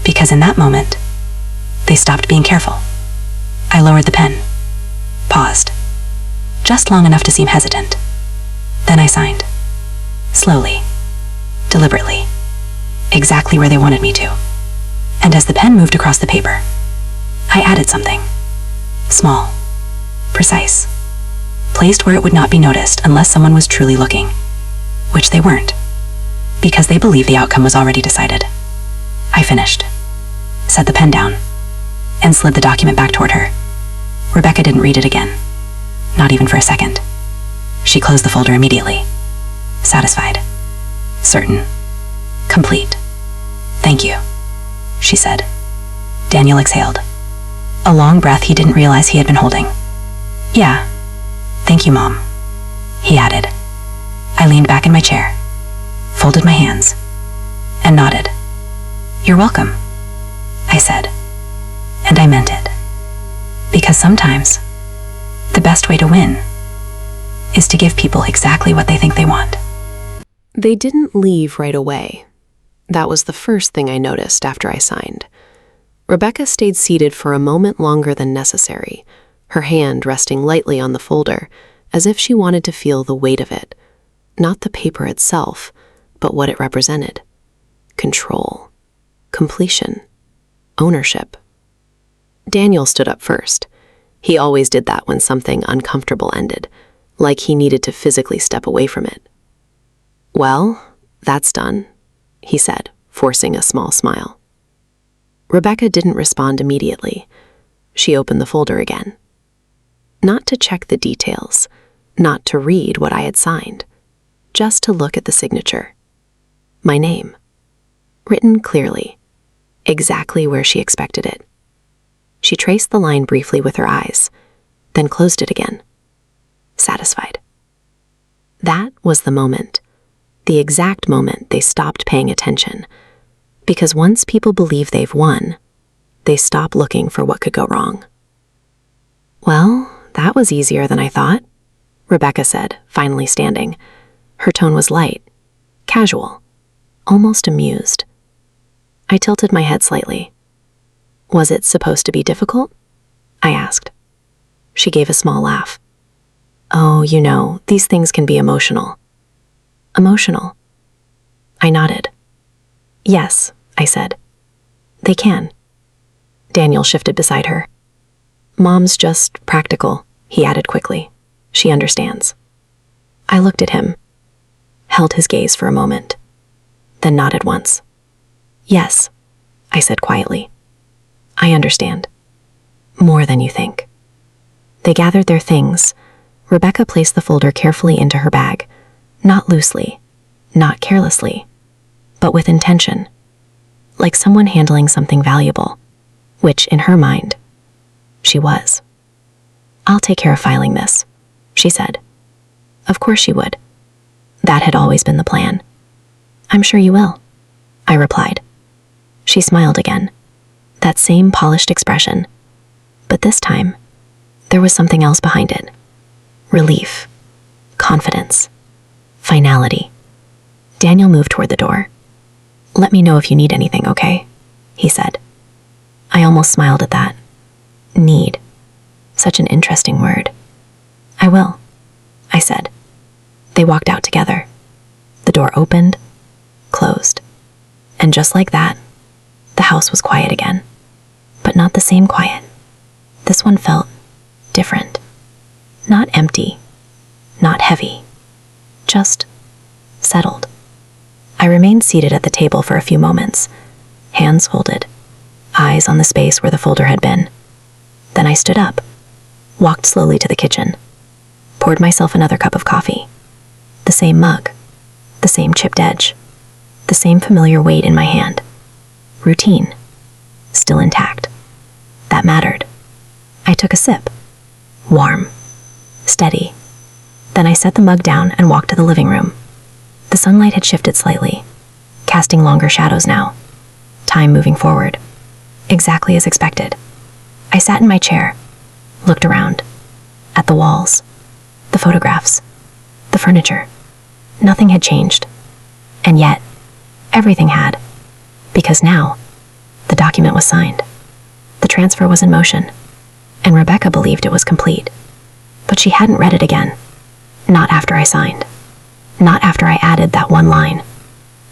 Because in that moment, they stopped being careful. I lowered the pen. Paused. Just long enough to seem hesitant. Then I signed. Slowly. Deliberately. Exactly where they wanted me to. And as the pen moved across the paper, I added something. Small. Precise. Placed where it would not be noticed unless someone was truly looking. Which they weren't. Because they believed the outcome was already decided. I finished. Set the pen down. And slid the document back toward her. Rebecca didn't read it again. Not even for a second. She closed the folder immediately. Satisfied. Certain. Complete. Thank you, she said. Daniel exhaled. A long breath he didn't realize he had been holding. Yeah. Thank you, Mom, he added. I leaned back in my chair, folded my hands, and nodded. You're welcome, I said. And I meant it. Because sometimes, the best way to win is to give people exactly what they think they want. They didn't leave right away. That was the first thing I noticed after I signed. Rebecca stayed seated for a moment longer than necessary, her hand resting lightly on the folder, as if she wanted to feel the weight of it. Not the paper itself, but what it represented. Control. Completion. Ownership. Daniel stood up first. He always did that when something uncomfortable ended, like he needed to physically step away from it. Well, that's done, he said, forcing a small smile. Rebecca didn't respond immediately. She opened the folder again. Not to check the details, not to read what I had signed, just to look at the signature. My name. Written clearly, exactly where she expected it. She traced the line briefly with her eyes, then closed it again. Satisfied. That was the moment. The exact moment they stopped paying attention. Because once people believe they've won, they stop looking for what could go wrong. Well, that was easier than I thought, Rebecca said, finally standing. Her tone was light, casual, almost amused. I tilted my head slightly. Was it supposed to be difficult? I asked. She gave a small laugh. Oh, you know, these things can be emotional. Emotional? I nodded. Yes, I said. They can. Daniel shifted beside her. Mom's just practical, he added quickly. She understands. I looked at him, held his gaze for a moment, then nodded once. Yes, I said quietly. I understand. More than you think. They gathered their things. Rebecca placed the folder carefully into her bag, not loosely, not carelessly, but with intention, like someone handling something valuable, which, in her mind, she was. I'll take care of filing this, she said. Of course she would. That had always been the plan. I'm sure you will, I replied. She smiled again, that same polished expression, but this time, there was something else behind it. Relief, confidence, finality. Daniel moved toward the door. Let me know if you need anything, okay? He said. I almost smiled at that. Need. Such an interesting word. I will, I said. They walked out together. The door opened, closed, and just like that, the house was quiet again. But not the same quiet. This one felt different. Not empty, not heavy, just settled. I remained seated at the table for a few moments, hands folded, eyes on the space where the folder had been. Then I stood up, walked slowly to the kitchen, poured myself another cup of coffee. The same mug, the same chipped edge, the same familiar weight in my hand. Routine, still intact. That mattered. I took a sip. Warm, steady. Then I set the mug down and walked to the living room. The sunlight had shifted slightly, casting longer shadows now. Time moving forward. Exactly as expected. I sat in my chair, looked around, at the walls, The photographs, the furniture, nothing had changed. And yet, everything had. Because now, the document was signed. The transfer was in motion, and Rebecca believed it was complete. But she hadn't read it again. Not after I signed. Not after I added that one line.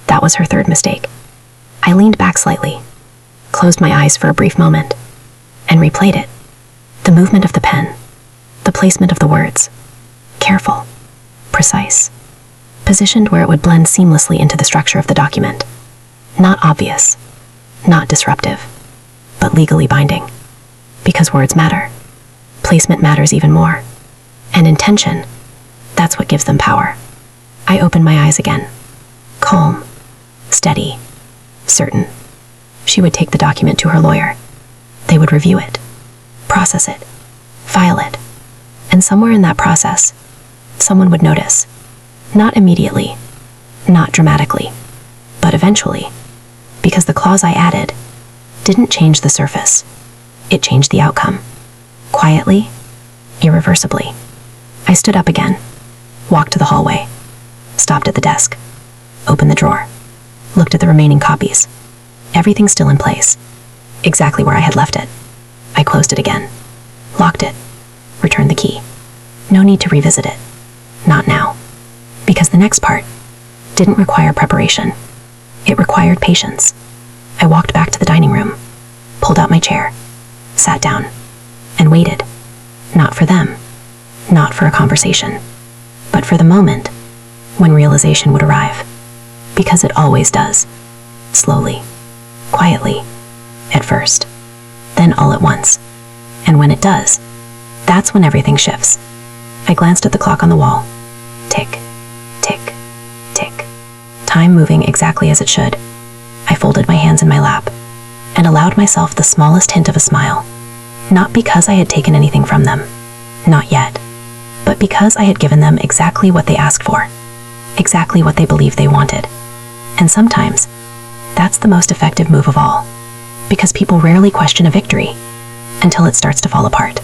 That was her third mistake. I leaned back slightly, closed my eyes for a brief moment, and replayed it. The movement of the pen, the placement of the words. Careful, precise, positioned where it would blend seamlessly into the structure of the document. Not obvious, not disruptive, but legally binding. Because words matter. Placement matters even more. And intention, that's what gives them power. I opened my eyes again. Calm, steady, certain. She would take the document to her lawyer. They would review it, process it, file it. And somewhere in that process, someone would notice. Not immediately, not dramatically, but eventually, because the clause I added didn't change the surface. It changed the outcome. Quietly, irreversibly. I stood up again, walked to the hallway, stopped at the desk, opened the drawer, looked at the remaining copies. Everything still in place, exactly where I had left it. I closed it again, locked it, returned the key. No need to revisit it. Not now. Because the next part didn't require preparation. It required patience. I walked back to the dining room, pulled out my chair, sat down, and waited. Not for them, not for a conversation, but for the moment when realization would arrive. Because it always does. Slowly, quietly, at first, then all at once. And when it does, that's when everything shifts. I glanced at the clock on the wall. Tick, tick, tick. Time moving exactly as it should. I folded my hands in my lap and allowed myself the smallest hint of a smile. Not because I had taken anything from them, not yet, but because I had given them exactly what they asked for, exactly what they believed they wanted. And sometimes, that's the most effective move of all, because people rarely question a victory until it starts to fall apart.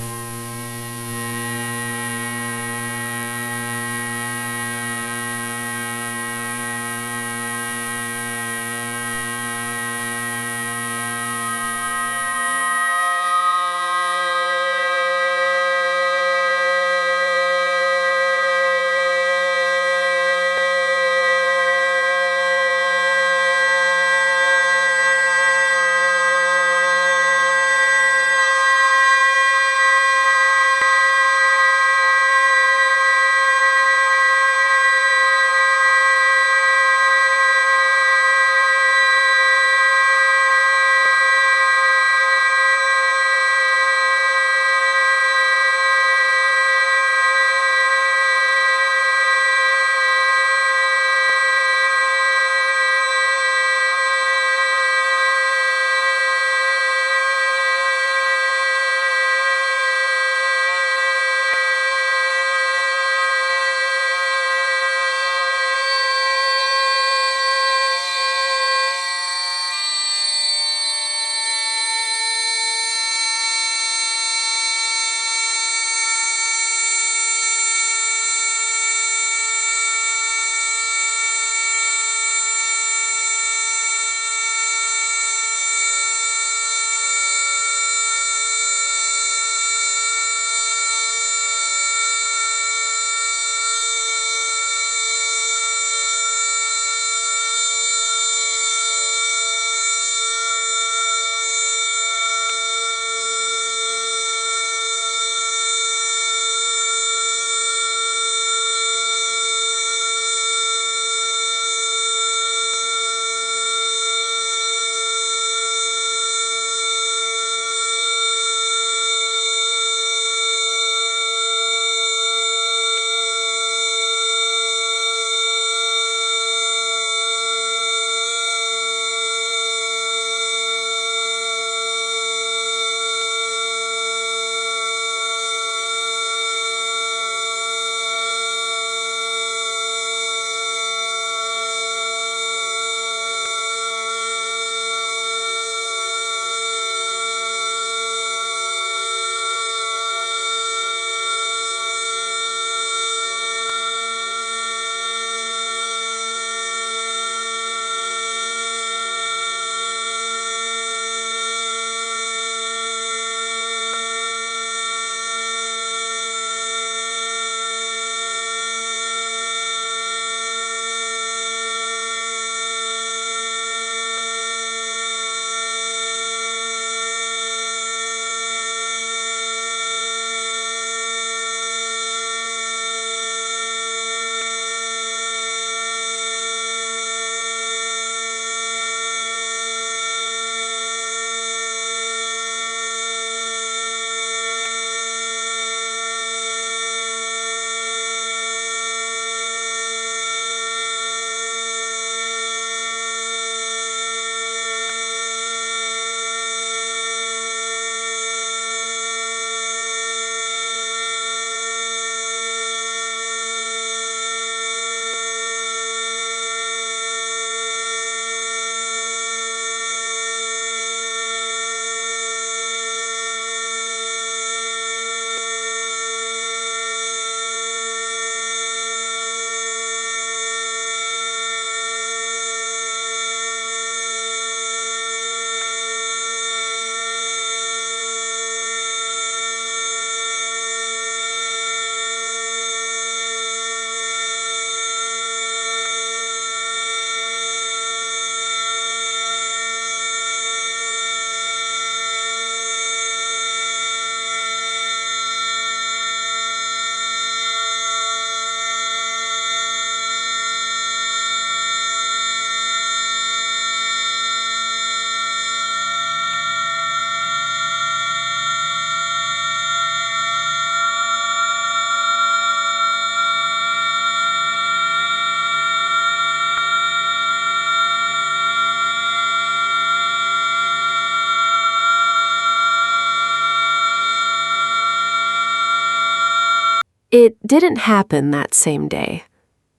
didn't happen that same day.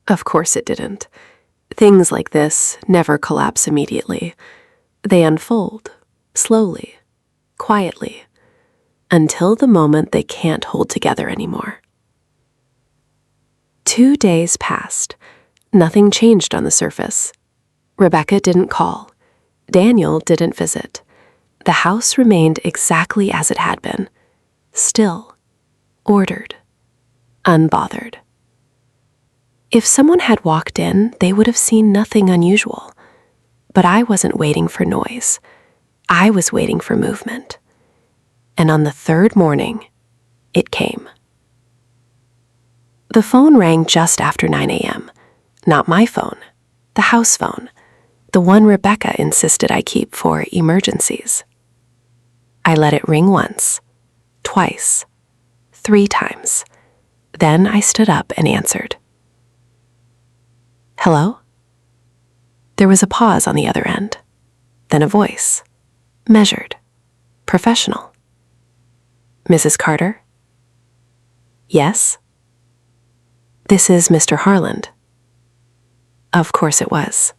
Of course it didn't. Things like this never collapse immediately. They unfold, slowly, quietly, until the moment they can't hold together anymore. 2 days passed. Nothing changed on the surface. Rebecca didn't call. Daniel didn't visit. The house remained exactly as it had been. Still, ordered, unbothered. If someone had walked in, they would have seen nothing unusual. But I wasn't waiting for noise. I was waiting for movement. And on the third morning, it came. The phone rang just after 9 a.m. Not my phone, the house phone, the one Rebecca insisted I keep for emergencies. I let it ring once, twice, 3 times. Then I stood up and answered. Hello? There was a pause on the other end, then a voice, measured, professional. Mrs. Carter? Yes? This is Mr. Harland. Of course it was.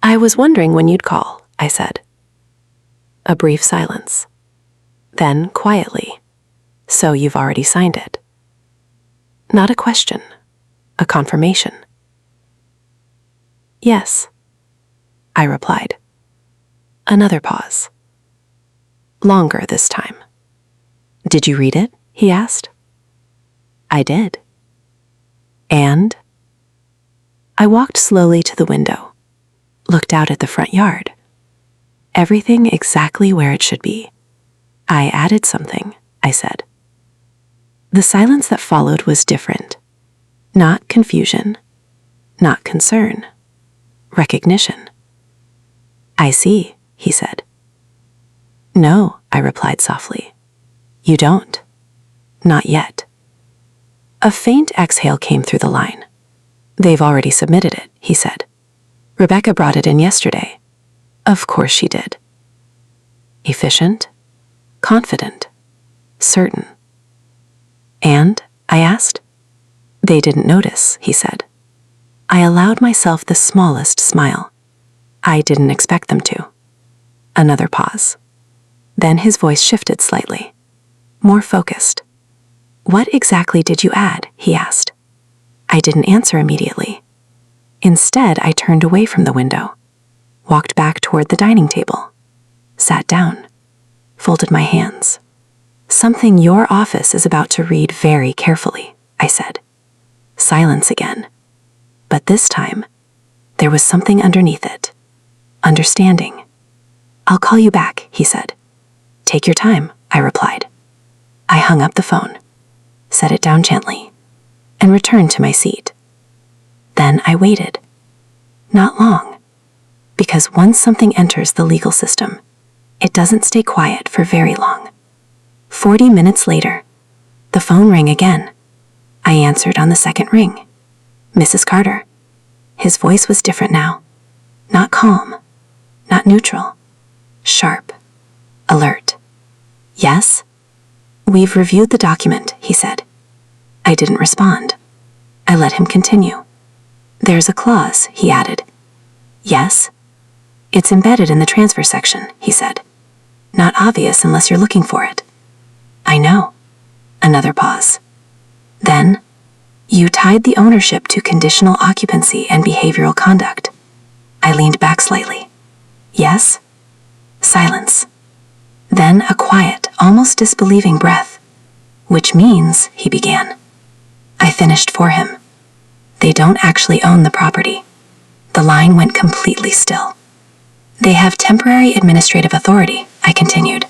I was wondering when you'd call, I said. A brief silence. Then, quietly, so you've already signed it. Not a question, a confirmation. Yes, I replied. Another pause. Longer this time. Did you read it? He asked. I did. And? I walked slowly to the window, looked out at the front yard. Everything exactly where it should be. I added something, I said. The silence that followed was different. Not confusion, not concern, recognition. I see, he said. No, I replied softly. You don't. Not yet. A faint exhale came through the line. They've already submitted it, he said. Rebecca brought it in yesterday. Of course she did. Efficient, confident, certain. And? I asked. They didn't notice, he said. I allowed myself the smallest smile. I didn't expect them to. Another pause. Then his voice shifted slightly, more focused. What exactly did you add? He asked. I didn't answer immediately. Instead, I turned away from the window, walked back toward the dining table, sat down, folded my hands. Something your office is about to read very carefully, I said. Silence again. But this time, there was something underneath it. Understanding. I'll call you back, he said. Take your time, I replied. I hung up the phone, set it down gently, and returned to my seat. Then I waited. Not long, because once something enters the legal system, it doesn't stay quiet for very long. 40 minutes later, the phone rang again. I answered on the second ring. Mrs. Carter. His voice was different now. Not calm, not neutral. Sharp, alert. Yes? We've reviewed the document, he said. I didn't respond. I let him continue. There's a clause, he added. Yes? It's embedded in the transfer section, he said. Not obvious unless you're looking for it. I know. Another pause. Then, you tied the ownership to conditional occupancy and behavioral conduct. I leaned back slightly. Yes? Silence. Then a quiet, almost disbelieving breath. Which means, he began. I finished for him. They don't actually own the property. The line went completely still. They have temporary administrative authority, I continued.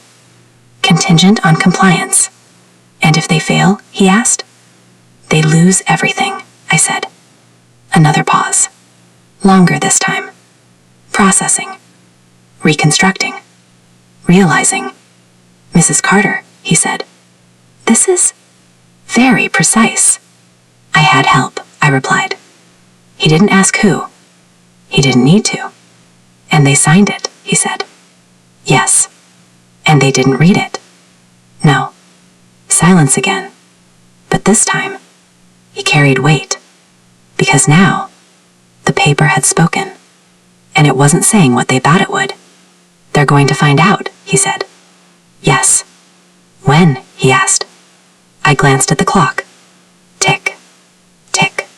Contingent on compliance. And if they fail, he asked. They lose everything, I said. Another pause. Longer this time. Processing. Reconstructing. Realizing. Mrs. Carter, he said. This is very precise. I had help, I replied. He didn't ask who. He didn't need to. And they signed it, he said. Yes. And they didn't read it. No. Silence again. But this time, He carried weight. Because now, the paper had spoken. And it wasn't saying what they thought it would. "They're going to find out," he said. "Yes." "When?" he asked. I glanced at the clock. Tick, tick,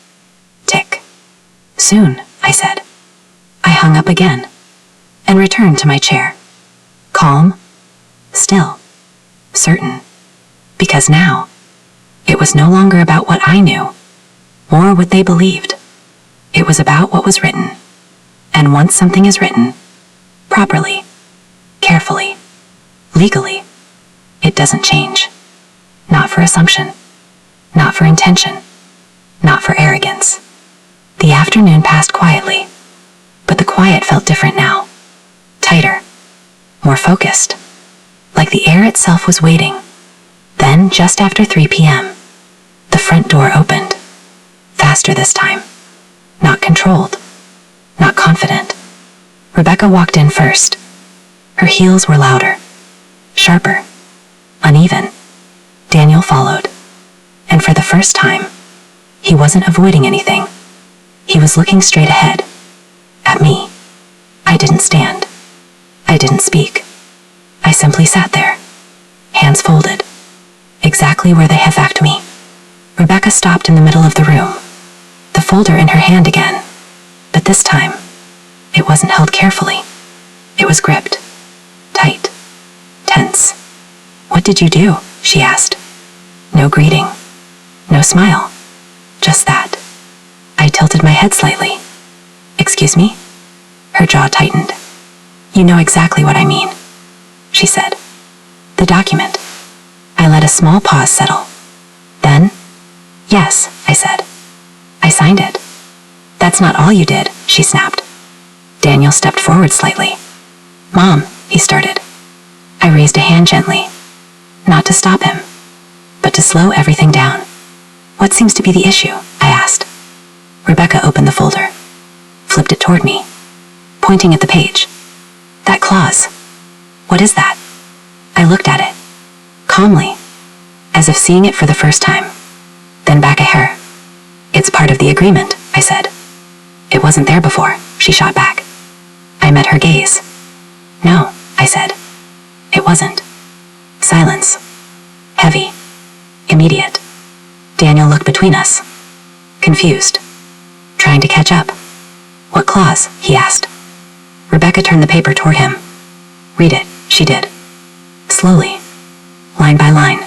tick. "Soon," I said. I hung up again and returned to my chair. Calm, still, certain. Because now, it was no longer about what I knew, or what they believed. It was about what was written. And once something is written, properly, carefully, legally, it doesn't change. Not for assumption, not for intention, not for arrogance. The afternoon passed quietly, but the quiet felt different now. Tighter, more focused, like the air itself was waiting. Then, just after 3 p.m., the front door opened. Faster this time. Not controlled, not confident. Rebecca walked in first. Her heels were louder, sharper, uneven. Daniel followed. And for the first time, he wasn't avoiding anything. He was looking straight ahead. At me. I didn't stand. I didn't speak. I simply sat there, hands folded, exactly where they had left me. Rebecca stopped in the middle of the room, the folder in her hand again. But this time, it wasn't held carefully. It was gripped, tight, tense. "What did you do?" she asked. No greeting, no smile, just that. I tilted my head slightly. "Excuse me?" Her jaw tightened. "You know exactly what I mean," she said. "The document." I let a small pause settle. Then, "Yes," I said. "I signed it." "That's not all you did," she snapped. Daniel stepped forward slightly. "Mom," he started. I raised a hand gently, not to stop him, but to slow everything down. "What seems to be the issue?" I asked. Rebecca opened the folder, flipped it toward me, pointing at the page. "That clause. What is that?" I looked at it, calmly, as if seeing it for the first time, then back at her. "It's part of the agreement," I said. "It wasn't there before," she shot back. I met her gaze. "No," I said. "It wasn't." Silence. Heavy. Immediate. Daniel looked between us, confused, trying to catch up. "What clause?" he asked. Rebecca turned the paper toward him. "Read it," she did. Slowly, line by line.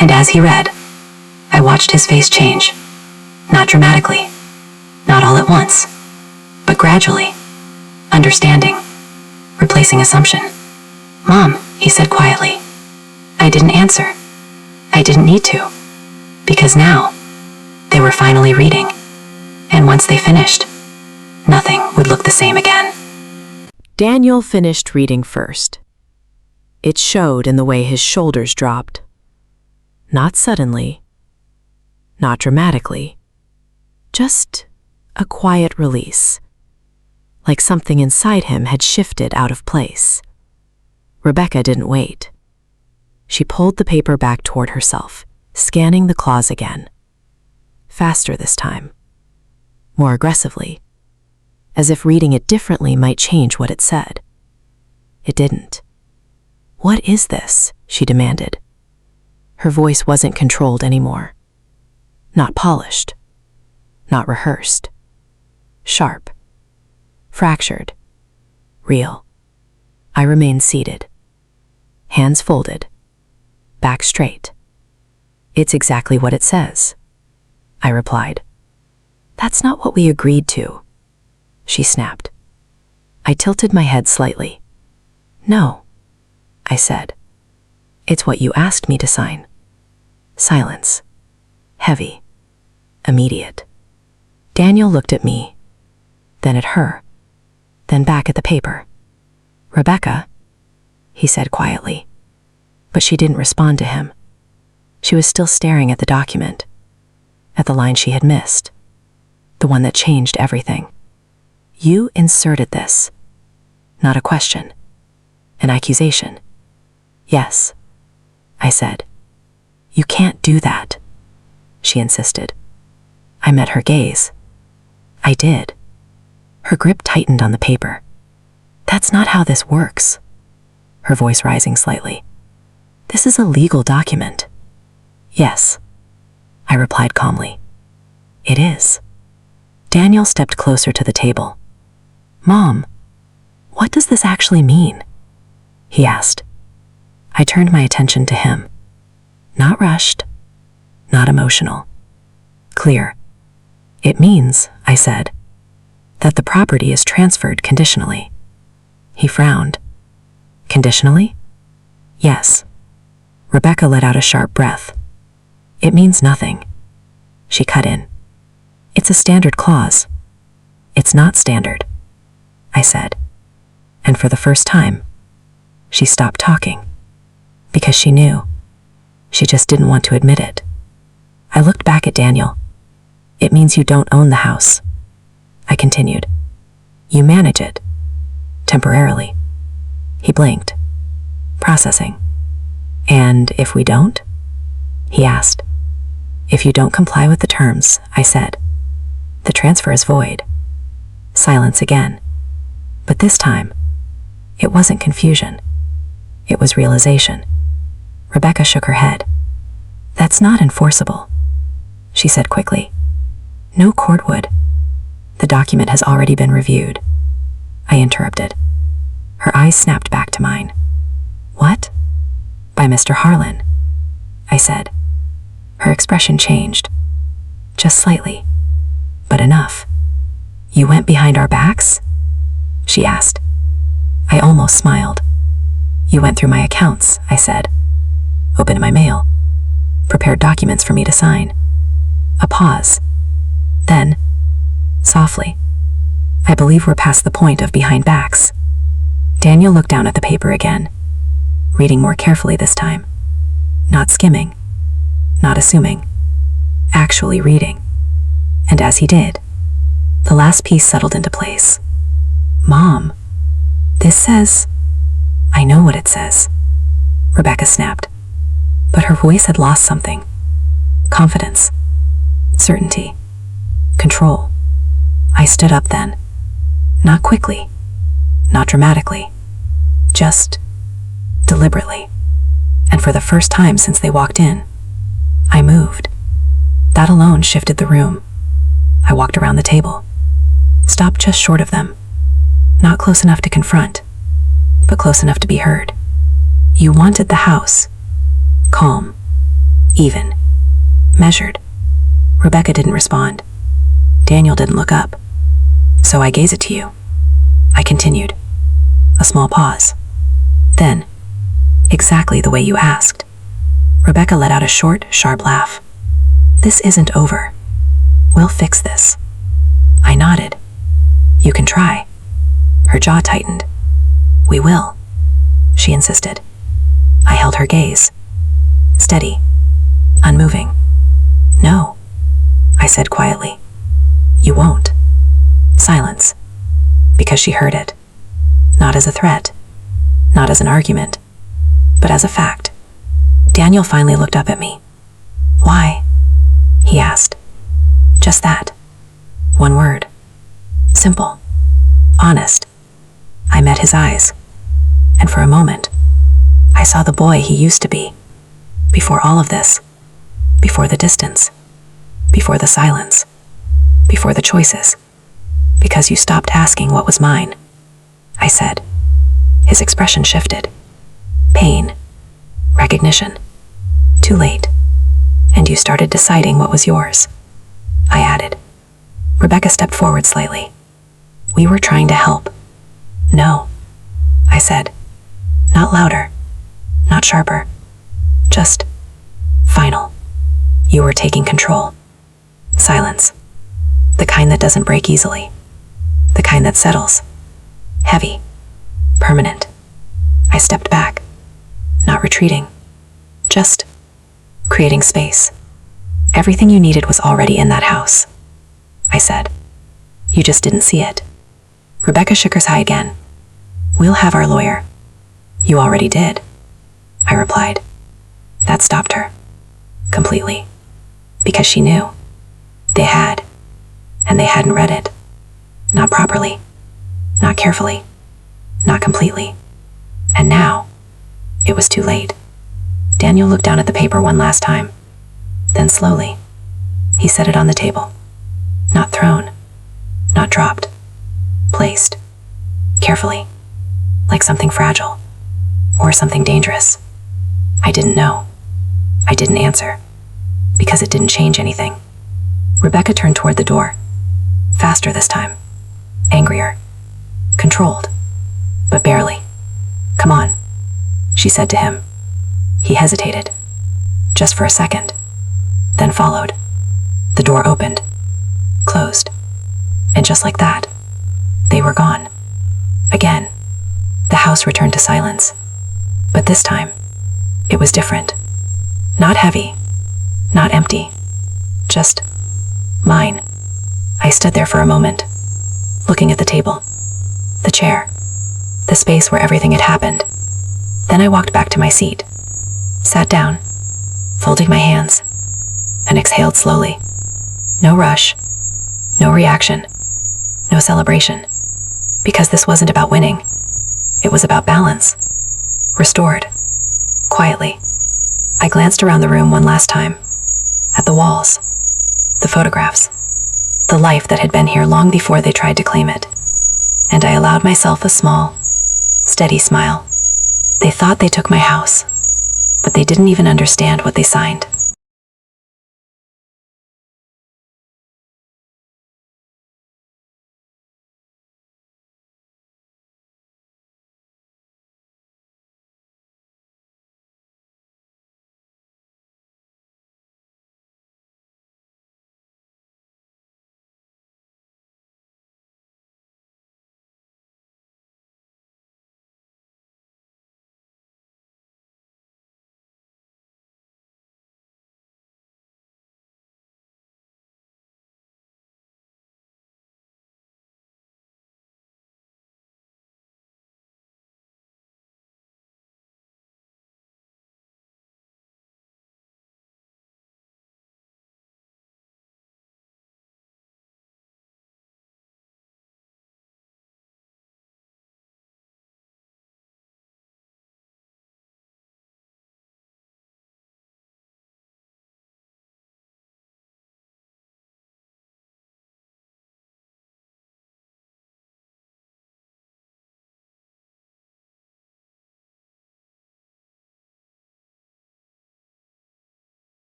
And as he read, I watched his face change. Not dramatically, not all at once, but gradually. Understanding, replacing assumption. "Mom," he said quietly. I didn't answer. I didn't need to. Because now, they were finally reading. And once they finished, nothing would look the same again. Daniel finished reading first. It showed in the way his shoulders dropped. Not suddenly, not dramatically, just a quiet release, like something inside him had shifted out of place. Rebecca didn't wait. She pulled the paper back toward herself, scanning the clause again. Faster this time, more aggressively, as if reading it differently might change what it said. It didn't. "What is this?" she demanded. Her voice wasn't controlled anymore. Not polished. Not rehearsed. Sharp. Fractured. Real. I remained seated. Hands folded. Back straight. "It's exactly what it says," I replied. "That's not what we agreed to," she snapped. I tilted my head slightly. "No," I said. "It's what you asked me to sign." Silence. Heavy. Immediate. Daniel looked at me, then at her, then back at the paper. "Rebecca," he said quietly. But she didn't respond to him. She was still staring at the document, at the line she had missed, the one that changed everything. "You inserted this." Not a question. An accusation. "Yes," I said. "You can't do that," she insisted. I met her gaze. I did. Her grip tightened on the paper. That's not how this works. Her voice rising slightly. This is a legal document. Yes, I replied calmly. It is. Daniel stepped closer to the table. Mom, what does this actually mean? He asked. I turned my attention to him. Not rushed, not emotional. Clear. It means, I said, that the property is transferred conditionally. He frowned. Conditionally? Yes. Rebecca let out a sharp breath. It means nothing. She cut in. It's a standard clause. It's not standard, I said. And for the first time, she stopped talking. Because she knew. She just didn't want to admit it. I looked back at Daniel. It means you don't own the house. I continued. You manage it. Temporarily. He blinked. Processing. And if we don't? He asked. If you don't comply with the terms, I said. The transfer is void. Silence again. But this time, it wasn't confusion. It was realization. Rebecca shook her head. That's not enforceable, she said quickly. No court would. The document has already been reviewed. I interrupted. Her eyes snapped back to mine. What? By Mr. Harlan, I said. Her expression changed. Just slightly, but enough. You went behind our backs? She asked. I almost smiled. You went through my accounts, I said. Opened my mail. Prepared documents for me to sign. A pause. Then, softly, I believe we're past the point of behind backs. Daniel looked down at the paper again, reading more carefully this time. Not skimming. Not assuming. Actually reading. And as he did, the last piece settled into place. Mom, this says... I know what it says, Rebecca snapped. But her voice had lost something. Confidence. Certainty. Control. I stood up then. Not quickly. Not dramatically. Just deliberately. And for the first time since they walked in, I moved. That alone shifted the room. I walked around the table. Stopped just short of them. Not close enough to confront, but close enough to be heard. You wanted the house. Calm. Even. Measured. Rebecca didn't respond. Daniel didn't look up. So I gaze it to you. I continued. A small pause. Then, exactly the way you asked. Rebecca let out a short, sharp laugh. This isn't over. We'll fix this. I nodded. You can try. Her jaw tightened. We will, she insisted. I held her gaze. Steady. Unmoving. No, I said quietly. You won't. Silence. Because she heard it. Not as a threat. Not as an argument. But as a fact. Daniel finally looked up at me. Why? He asked. Just that. One word. Simple. Honest. I met his eyes. And for a moment, I saw the boy he used to be. Before all of this. Before the distance. Before the silence. Before the choices. Because you stopped asking what was mine, I said. His expression shifted. Pain. Recognition. Too late. And you started deciding what was yours, I added. Rebecca stepped forward slightly. We were trying to help. No, I said. Not louder. Not sharper. Just final. You were taking control. Silence. The kind that doesn't break easily. The kind that settles. Heavy. Permanent. I stepped back. Not retreating. Just creating space. Everything you needed was already in that house, I said. You just didn't see it. Rebecca shook her head again. We'll have our lawyer. You already did, I replied. That stopped her. Completely. Because she knew. They had, and they hadn't read it. Not properly, not carefully, not completely. And now, it was too late. Daniel looked down at the paper one last time. Then slowly, he set it on the table. Not thrown, not dropped, placed, carefully, like something fragile, or something dangerous. I didn't know. I didn't answer, because it didn't change anything. Rebecca turned toward the door, faster this time, angrier, controlled, but barely. "Come on," she said to him. He hesitated, just for a second, then followed. The door opened, closed, and just like that, they were gone. Again, the house returned to silence, but this time, it was different. Not heavy, not empty, just mine. I stood there for a moment, looking at the table, the chair, the space where everything had happened. Then I walked back to my seat, sat down, folding my hands, and exhaled slowly. No rush, no reaction, no celebration, because this wasn't about winning. It was about balance, restored, quietly. I glanced around the room one last time, at the walls, the photographs, the life that had been here long before they tried to claim it, and I allowed myself a small, steady smile. They thought they took my house, but they didn't even understand what they signed.